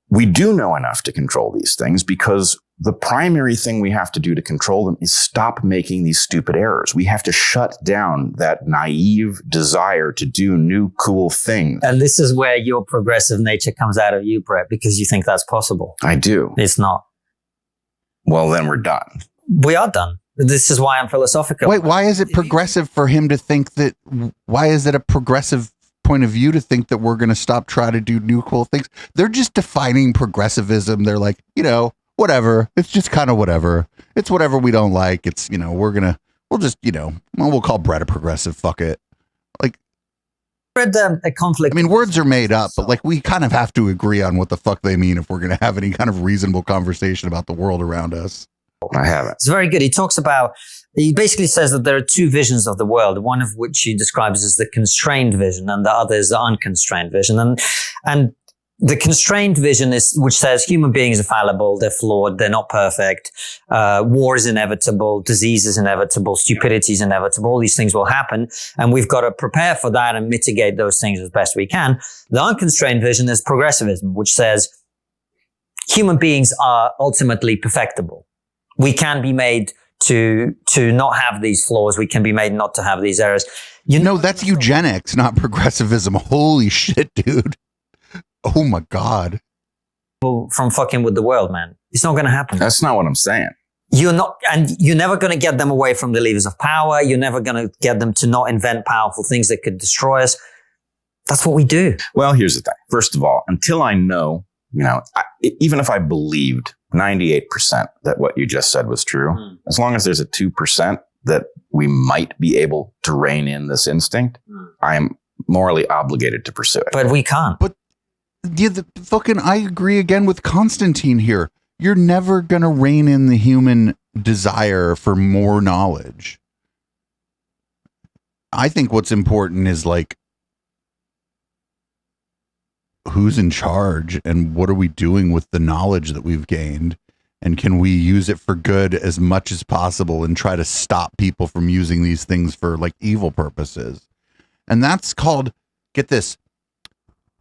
we do know enough to control these things because the primary thing we have to do to control them is stop making these stupid errors. We have to shut down that naive desire to do new, cool things. And this is where your progressive nature comes out of you, Bret, because you think that's possible. I do. It's not. Well, then we're done. We are done. This is why I'm philosophical. Wait, why is it progressive for him to think that? Why is it a progressive point of view to think that we're going to stop trying to do new cool things? They're just defining progressivism. They're like, whatever. It's just kind of whatever. It's whatever we don't like. It's, we'll call Bret a progressive. Fuck it. Like, read a conflict. I mean, words are made up, but like we kind of have to agree on what the fuck they mean if we're going to have any kind of reasonable conversation about the world around us. I haven't. It's very good. He talks about He basically says that there are two visions of the world, one of which he describes as the constrained vision and the other is the unconstrained vision. And the constrained vision which says human beings are fallible, they're flawed, they're not perfect, war is inevitable, disease is inevitable, stupidity is inevitable, all these things will happen, and we've got to prepare for that and mitigate those things as best we can. The unconstrained vision is progressivism, which says human beings are ultimately perfectible. We can be made to not have these flaws, we can be made not to have these errors. That's eugenics, not progressivism. Holy shit, dude. Oh my God. From fucking with the world, man. It's not going to happen. That's not what I'm saying. You're never going to get them away from the levers of power. You're never going to get them to not invent powerful things that could destroy us. That's what we do. Well, here's the thing. First of all, until I know, even if I believed 98% that what you just said was true, as long as there's a 2% that we might be able to rein in this instinct, I am morally obligated to pursue it. But we can't. But I agree again with Konstantin here. You're never going to rein in the human desire for more knowledge. I think what's important is who's in charge and what are we doing with the knowledge that we've gained? And can we use it for good as much as possible and try to stop people from using these things for evil purposes? And that's called, get this,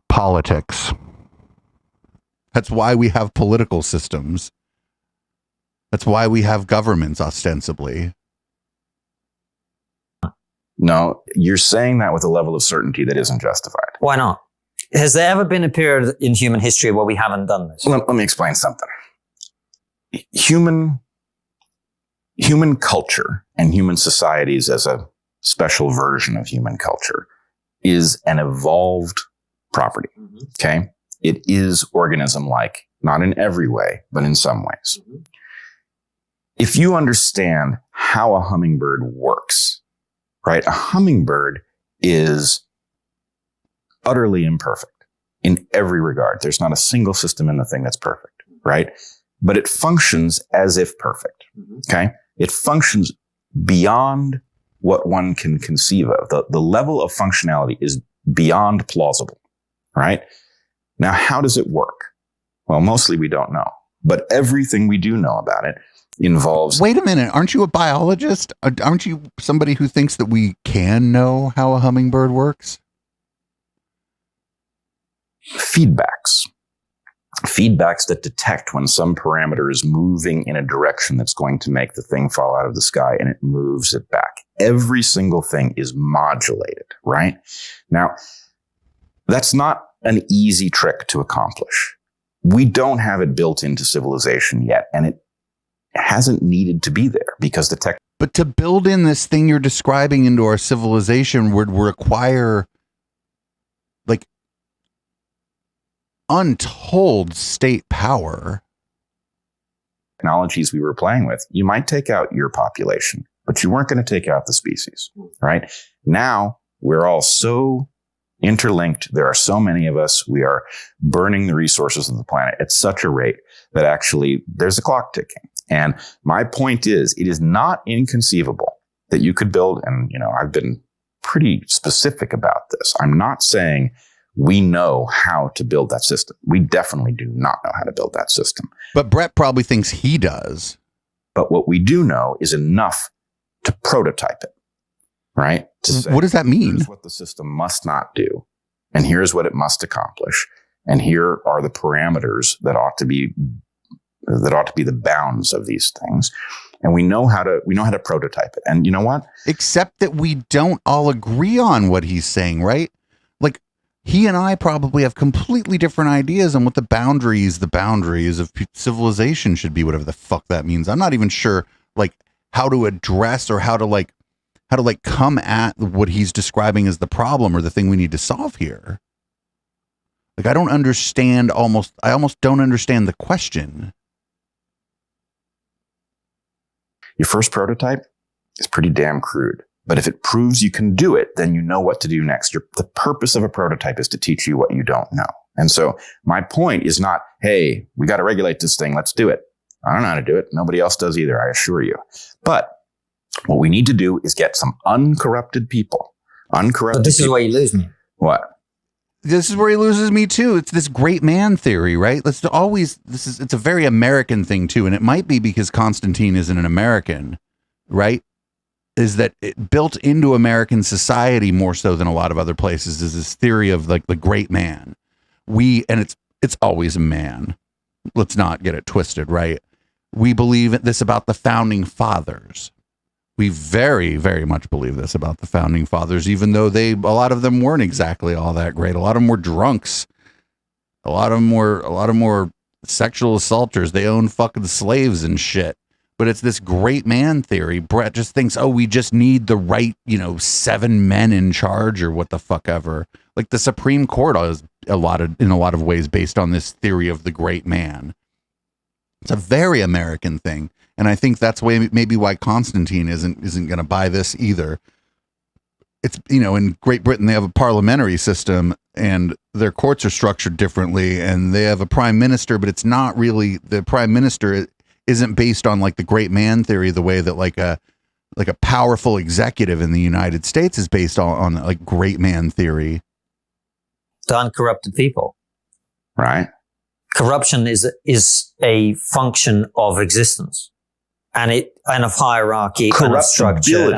politics. That's why we have political systems. That's why we have governments, ostensibly. No, you're saying that with a level of certainty that isn't justified. Why not? Has there ever been a period in human history where we haven't done this? Let me explain something. Human culture and human societies as a special version of human culture is an evolved property. Okay. It is organism-like, not in every way, but in some ways. If you understand how a hummingbird works, right? A hummingbird is utterly imperfect in every regard. There's not a single system in the thing that's perfect, right? But it functions as if perfect. Okay. It functions beyond what one can conceive of. The level of functionality is beyond plausible, right? Now, how does it work? Well, mostly we don't know, but everything we do know about it involves... Wait a minute. Aren't you a biologist? Aren't you somebody who thinks that we can know how a hummingbird works? Feedbacks that detect when some parameter is moving in a direction that's going to make the thing fall out of the sky, and it moves it back. Every single thing is modulated, right? Now, that's not an easy trick to accomplish. We don't have it built into civilization yet, and it hasn't needed to be there because the tech... But to build in this thing you're describing into our civilization would require untold state power. Technologies we were playing with, you might take out your population, but you weren't going to take out the species, right? Now we're all so interlinked. There are so many of us. We are burning the resources of the planet at such a rate that actually there's a clock ticking. And my point is, it is not inconceivable that you could build, and I've been pretty specific about this. I'm not saying we know how to build that system. We definitely do not know how to build that system. But Bret probably thinks he does. But what we do know is enough to prototype it, right? To say, what does that mean? Here's what the system must not do, and here's what it must accomplish, and here are the parameters that ought to be the bounds of these things. And we know how to prototype it. And you know what? Except that we don't all agree on what he's saying, right? He and I probably have completely different ideas on what the boundaries of civilization should be, whatever the fuck that means. I'm not even sure how to address or how to come at what he's describing as the problem or the thing we need to solve here. I don't understand I almost don't understand the question. Your first prototype is pretty damn crude. But if it proves you can do it, then you know what to do next. The purpose of a prototype is to teach you what you don't know. And so my point is not, hey, we got to regulate this thing. Let's do it. I don't know how to do it. Nobody else does either, I assure you. But What we need to do is get some uncorrupted people. But this is where you lose me. What? This is where he loses me too. It's this great man theory, right? It's a very American thing too. And it might be because Konstantin isn't an American, right? Is that it built into American society more so than a lot of other places is this theory of like the great man. And it's always a man. Let's not get it twisted, right? We believe this about the founding fathers. We very, very much believe this about the founding fathers, even though a lot of them weren't exactly all that great. A lot of them were drunks. A lot of them were sexual assaulters. They owned fucking slaves and shit. But it's this great man theory. Bret just thinks, we just need the right, 7 men in charge or what the fuck ever. Like the Supreme Court is in a lot of ways based on this theory of the great man. It's a very American thing. And I think that's maybe why Konstantin isn't going to buy this either. It's, in Great Britain, they have a parliamentary system and their courts are structured differently and they have a prime minister, but it's not really the prime minister isn't based on like the great man theory, the way that like a powerful executive in the United States is based on like great man theory. The uncorrupted people. Right. Corruption is a function of existence. And of hierarchy and of structure.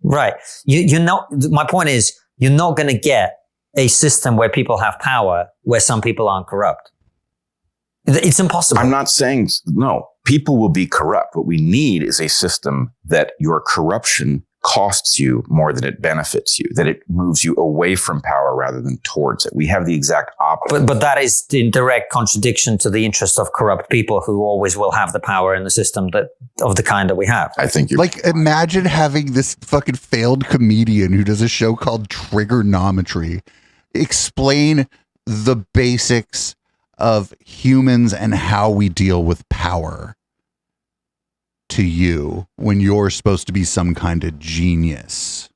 Right. My point is, you're not going to get a system where people have power, where some people aren't corrupt. It's impossible. I'm not saying, no, people will be corrupt. What we need is a system that your corruption costs you more than it benefits you, that it moves you away from power rather than towards it. We have the exact opposite. But that is in direct contradiction to the interest of corrupt people who always will have the power in the system of the kind that we have. I think you're like, imagine having this fucking failed comedian who does a show called Trigonometry explain the basics of humans and how we deal with power to you when you're supposed to be some kind of genius.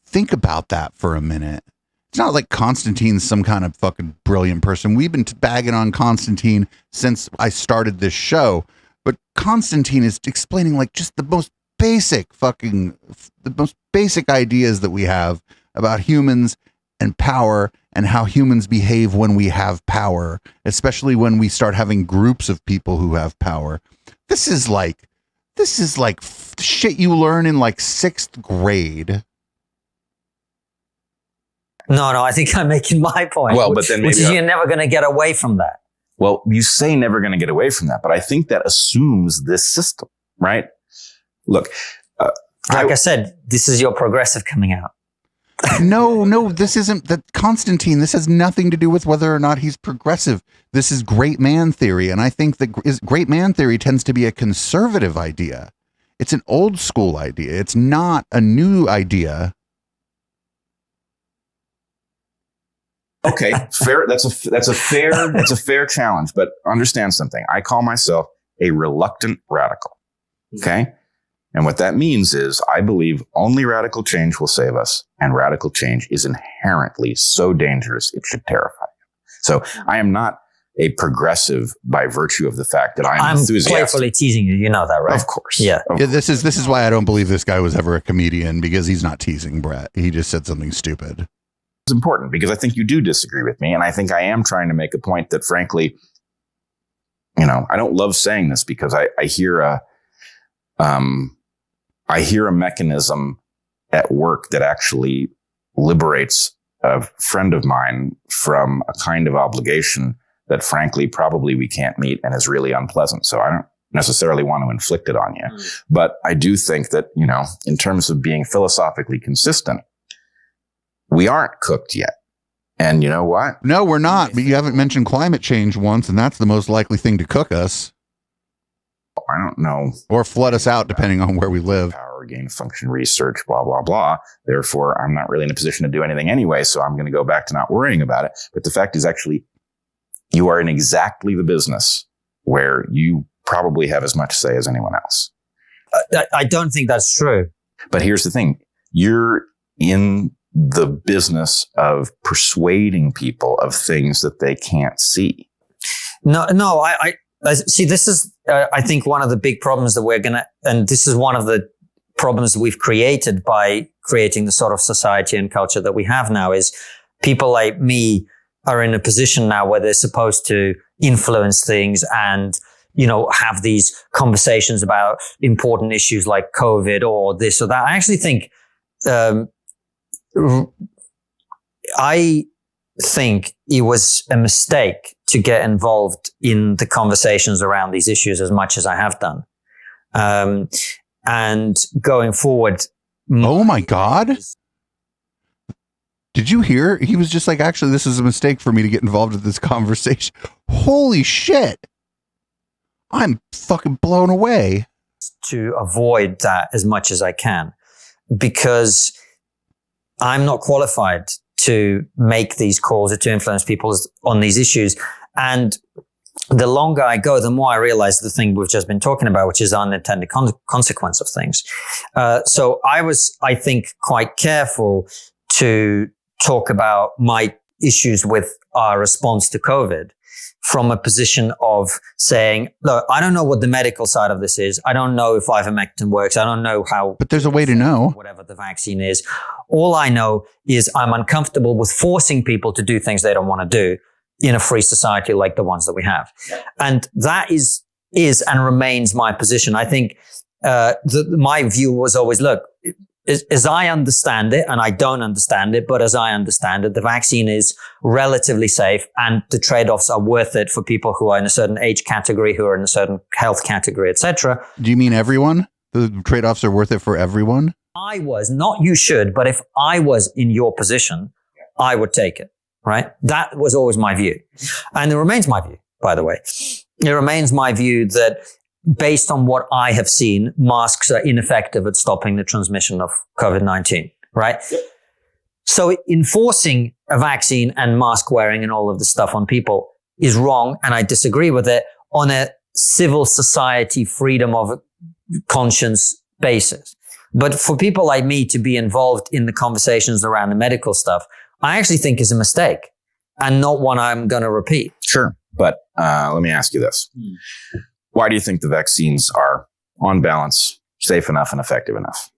Think about that for a minute. It's not like Konstantin's some kind of fucking brilliant person. We've been bagging on Konstantin since I started this show, but Konstantin is explaining like just the most basic ideas that we have about humans and power and how humans behave when we have power, especially when we start having groups of people who have power. This is like shit you learn in like 6th grade. No, I think I'm making my point. Well, but then which is you're never going to get away from that. Well, you say never going to get away from that, but I think that assumes this system, right? Look, like I said, this is your progressive coming out. No, this isn't that Konstantin. This has nothing to do with whether or not he's progressive. This is great man theory. And I think that great man theory tends to be a conservative idea. It's an old school idea. It's not a new idea. Okay, fair. That's a fair challenge, but understand something. I call myself a reluctant radical. Okay. And what that means is I believe only radical change will save us, and radical change is inherently so dangerous it should terrify you. So I am not a progressive by virtue of the fact that I'm enthusiastic. Playfully teasing you. You know that, right? Of course. Yeah. This is why I don't believe this guy was ever a comedian, because he's not teasing Bret. He just said something stupid. It's important because I think you do disagree with me, and I think I am trying to make a point that, frankly, I don't love saying this because I hear a mechanism at work that actually liberates a friend of mine from a kind of obligation that, frankly, probably we can't meet and is really unpleasant. So I don't necessarily want to inflict it on you. But I do think that, in terms of being philosophically consistent, we aren't cooked yet. And you know what? No, we're not. But you haven't mentioned climate change once, and that's the most likely thing to cook us. I don't know. Or flood us out, depending on where we live. Power, gain of function research, blah, blah, blah. Therefore, I'm not really in a position to do anything anyway, so I'm going to go back to not worrying about it. But the fact is, actually, you are in exactly the business where you probably have as much say as anyone else. I don't think that's true. But here's the thing. You're in the business of persuading people of things that they can't see. No, I see, this is I think one of the big problems that and this is one of the problems we've created by creating the sort of society and culture that we have now, is people like me are in a position now where they're supposed to influence things and, have these conversations about important issues like COVID or this or that. I actually think, I think it was a mistake to get involved in the conversations around these issues as much as I have done. And going forward. Oh my God. Did you hear? He was just like, actually, this is a mistake for me to get involved in this conversation. Holy shit. I'm fucking blown away. To avoid that as much as I can, because I'm not qualified to make these calls or to influence people on these issues. And the longer I go, the more I realize the thing we've just been talking about, which is unintended consequence of things. So I was, I think, quite careful to talk about my issues with our response to COVID from a position of saying, look, I don't know what the medical side of this is. I don't know if ivermectin works. I don't know how. But there's a way to know. Whatever the vaccine is. All I know is I'm uncomfortable with forcing people to do things they don't want to do in a free society like the ones that we have. And that is and remains my position. I think my view was always, look, as I understand it, and I don't understand it, but as I understand it, the vaccine is relatively safe and the trade-offs are worth it for people who are in a certain age category, who are in a certain health category, etc. Do you mean everyone? The trade-offs are worth it for everyone? I was, not you should, but if I was in your position, I would take it, right? That was always my view. And it remains my view, by the way. It remains my view that based on what I have seen, masks are ineffective at stopping the transmission of COVID-19, right? Yep. So enforcing a vaccine and mask wearing and all of this stuff on people is wrong, and I disagree with it on a civil society freedom of conscience basis. But for people like me to be involved in the conversations around the medical stuff, I actually think is a mistake and not one I'm going to repeat. Sure. But let me ask you this. Why do you think the vaccines are, on balance, safe enough and effective enough?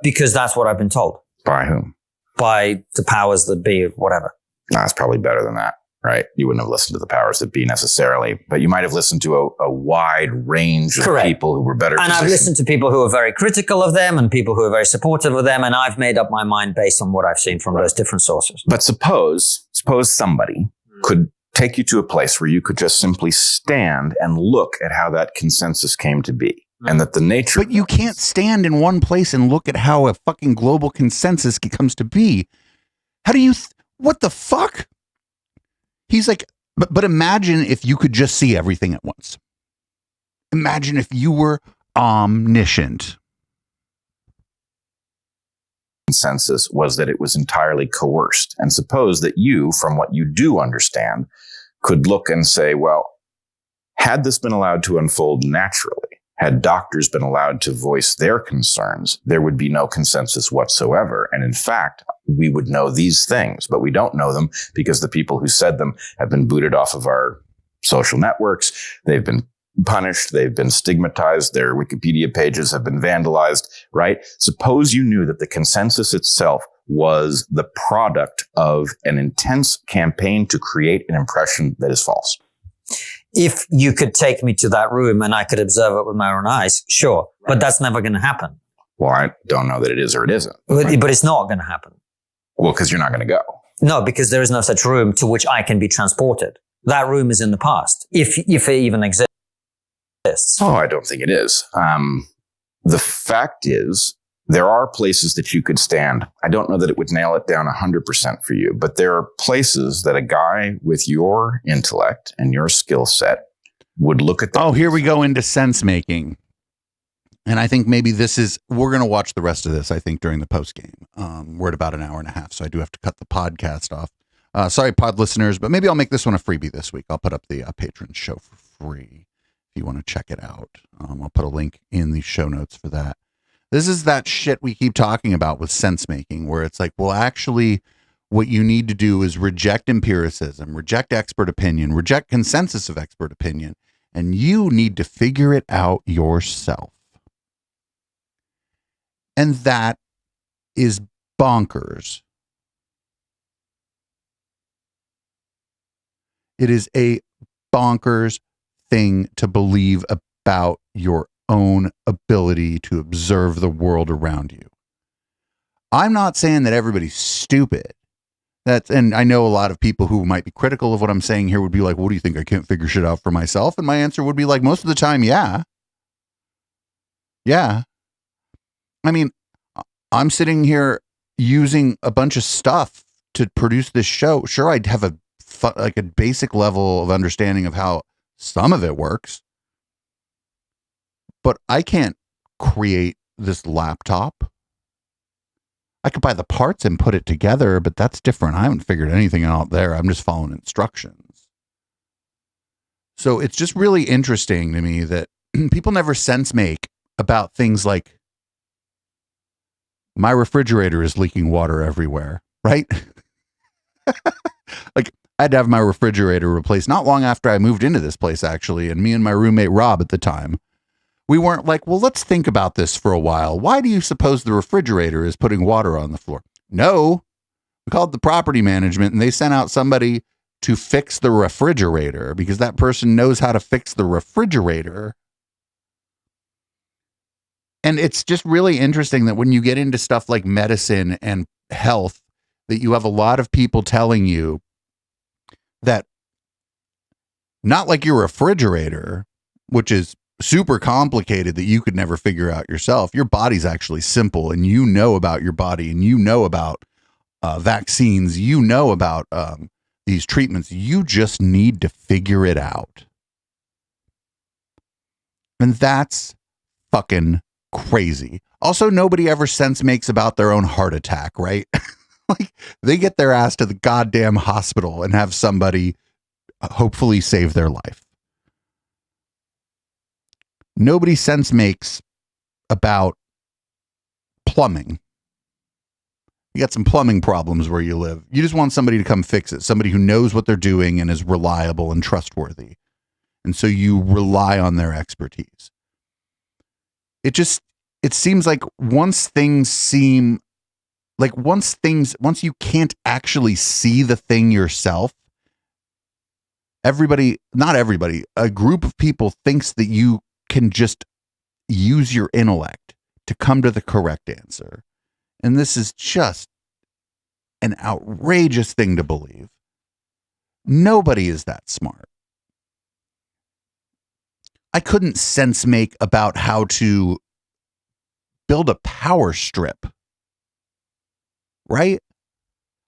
Because that's what I've been told. By whom? By the powers that be, whatever. It's probably better than that, right? You wouldn't have listened to the powers that be necessarily, but you might have listened to a wide range of people who were better And positioned. I've listened to people who are very critical of them and people who are very supportive of them, and I've made up my mind based on what I've seen from those different sources. But suppose somebody could take you to a place where you could just simply stand and look at how that consensus came to be. And that the nature... But you can't stand in one place and look at how a fucking global consensus comes to be. How do you... what the fuck? He's like, but imagine if you could just see everything at once. Imagine if you were omniscient. Consensus was that it was entirely coerced. And suppose that you, from what you do understand, could look and say, well, had this been allowed to unfold naturally, had doctors been allowed to voice their concerns, there would be no consensus whatsoever. And in fact, we would know these things, but we don't know them because the people who said them have been booted off of our social networks. They've been punished. They've been stigmatized. Their Wikipedia pages have been vandalized, right? Suppose you knew that the consensus itself was the product of an intense campaign to create an impression that is false. If you could take me to that room and I could observe it with my own eyes, sure. But that's never going to happen. Well, I don't know that it is or it isn't. But it's not going to happen. Well, because you're not going to go. No, because there is no such room to which I can be transported. That room is in the past, if it even exists. Oh, I don't think it is. The fact is, there are places that you could stand. I don't know that it would nail it down 100% for you, but there are places that a guy with your intellect and your skill set would look at. Oh, here we go into sense making. And I think maybe we're going to watch the rest of this, I think, during the post game. We're at about an hour and a half, so I do have to cut the podcast off. Sorry, pod listeners, but maybe I'll make this one a freebie this week. I'll put up the patron show for free if you want to check it out. I'll put a link in the show notes for that. This is that shit we keep talking about with sense making, where it's like, well, actually, what you need to do is reject empiricism, reject expert opinion, reject consensus of expert opinion, and you need to figure it out yourself. And that is bonkers. It is a bonkers thing to believe about your own ability to observe the world around you. I'm not saying that everybody's stupid. And I know a lot of people who might be critical of what I'm saying here would be like, what do you think? I can't figure shit out for myself? And my answer would be like, most of the time, yeah. Yeah. I mean, I'm sitting here using a bunch of stuff to produce this show. Sure, I'd have a basic level of understanding of how some of it works, but I can't create this laptop. I could buy the parts and put it together, but that's different. I haven't figured anything out there. I'm just following instructions. So it's just really interesting to me that people never sense make about things like my refrigerator is leaking water everywhere, right? Like I had to have my refrigerator replaced not long after I moved into this place, actually. And me and my roommate, Rob, at the time, we weren't like, well, let's think about this for a while. Why do you suppose the refrigerator is putting water on the floor? No, we called the property management and they sent out somebody to fix the refrigerator because that person knows how to fix the refrigerator. And it's just really interesting that when you get into stuff like medicine and health, that you have a lot of people telling you that not like your refrigerator, which is super complicated that you could never figure out yourself. Your body's actually simple, and you know about your body, and you know about vaccines, you know about these treatments. You just need to figure it out. And that's fucking crazy. Also, nobody ever sense makes about their own heart attack, right? Like they get their ass to the goddamn hospital and have somebody hopefully save their life. Nobody sense makes about plumbing. You got some plumbing problems where you live. You just want somebody to come fix it. Somebody who knows what they're doing and is reliable and trustworthy. And so you rely on their expertise. It seems like once you can't actually see the thing yourself, not everybody, a group of people thinks that you can just use your intellect to come to the correct answer. And this is just an outrageous thing to believe. Nobody is that smart. I couldn't sense make about how to build a power strip, right?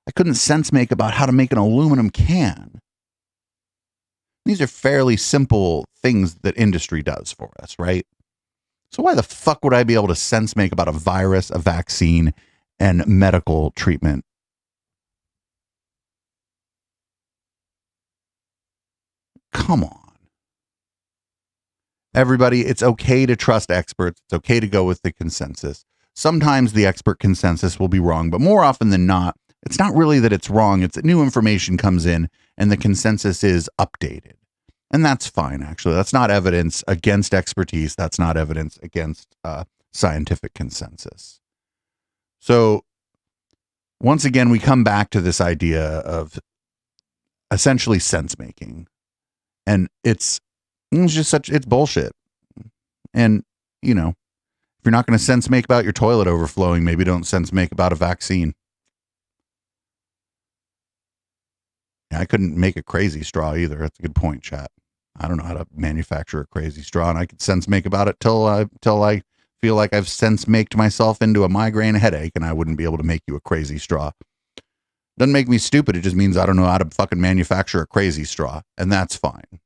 I couldn't sense make about how to make an aluminum can. These are fairly simple things that industry does for us, right? So why the fuck would I be able to sense make about a virus, a vaccine, and medical treatment? Come on. Everybody, it's okay to trust experts. It's okay to go with the consensus. Sometimes the expert consensus will be wrong, but more often than not, it's not really that it's wrong. It's that new information comes in and the consensus is updated. And that's fine, actually. That's not evidence against expertise. That's not evidence against scientific consensus. So once again, we come back to this idea of essentially sense making. And it's bullshit. And, you know, if you're not going to sense make about your toilet overflowing, maybe don't sense make about a vaccine. I couldn't make a crazy straw either. That's a good point, chat. I don't know how to manufacture a crazy straw, and I could sense make about it till I feel like I've sense maked myself into a migraine headache, and I wouldn't be able to make you a crazy straw. Doesn't make me stupid. It just means I don't know how to fucking manufacture a crazy straw, and that's fine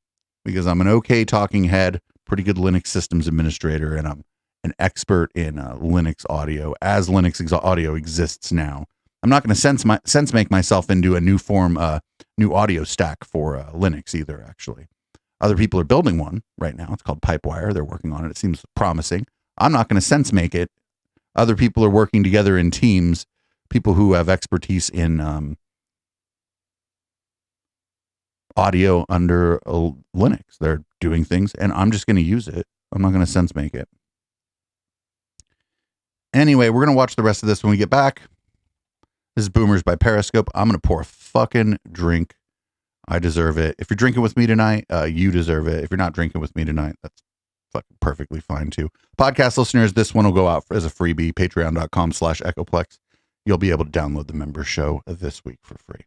because I'm an okay talking head, pretty good Linux systems administrator, and I'm an expert in Linux audio as Linux audio exists now. I'm not going to sense make myself into a new audio stack for Linux either, actually. Other people are building one right now. It's called Pipewire. They're working on it. It seems promising. I'm not going to sense make it. Other people are working together in teams, people who have expertise in audio under Linux. They're doing things, and I'm just going to use it. I'm not going to sense make it. Anyway, we're going to watch the rest of this when we get back. This is Boomers by Periscope. I'm going to pour a fucking drink. I deserve it. If you're drinking with me tonight, you deserve it. If you're not drinking with me tonight, that's fucking perfectly fine too. Podcast listeners, this one will go out as a freebie. Patreon.com/Echoplex. You'll be able to download the member show this week for free.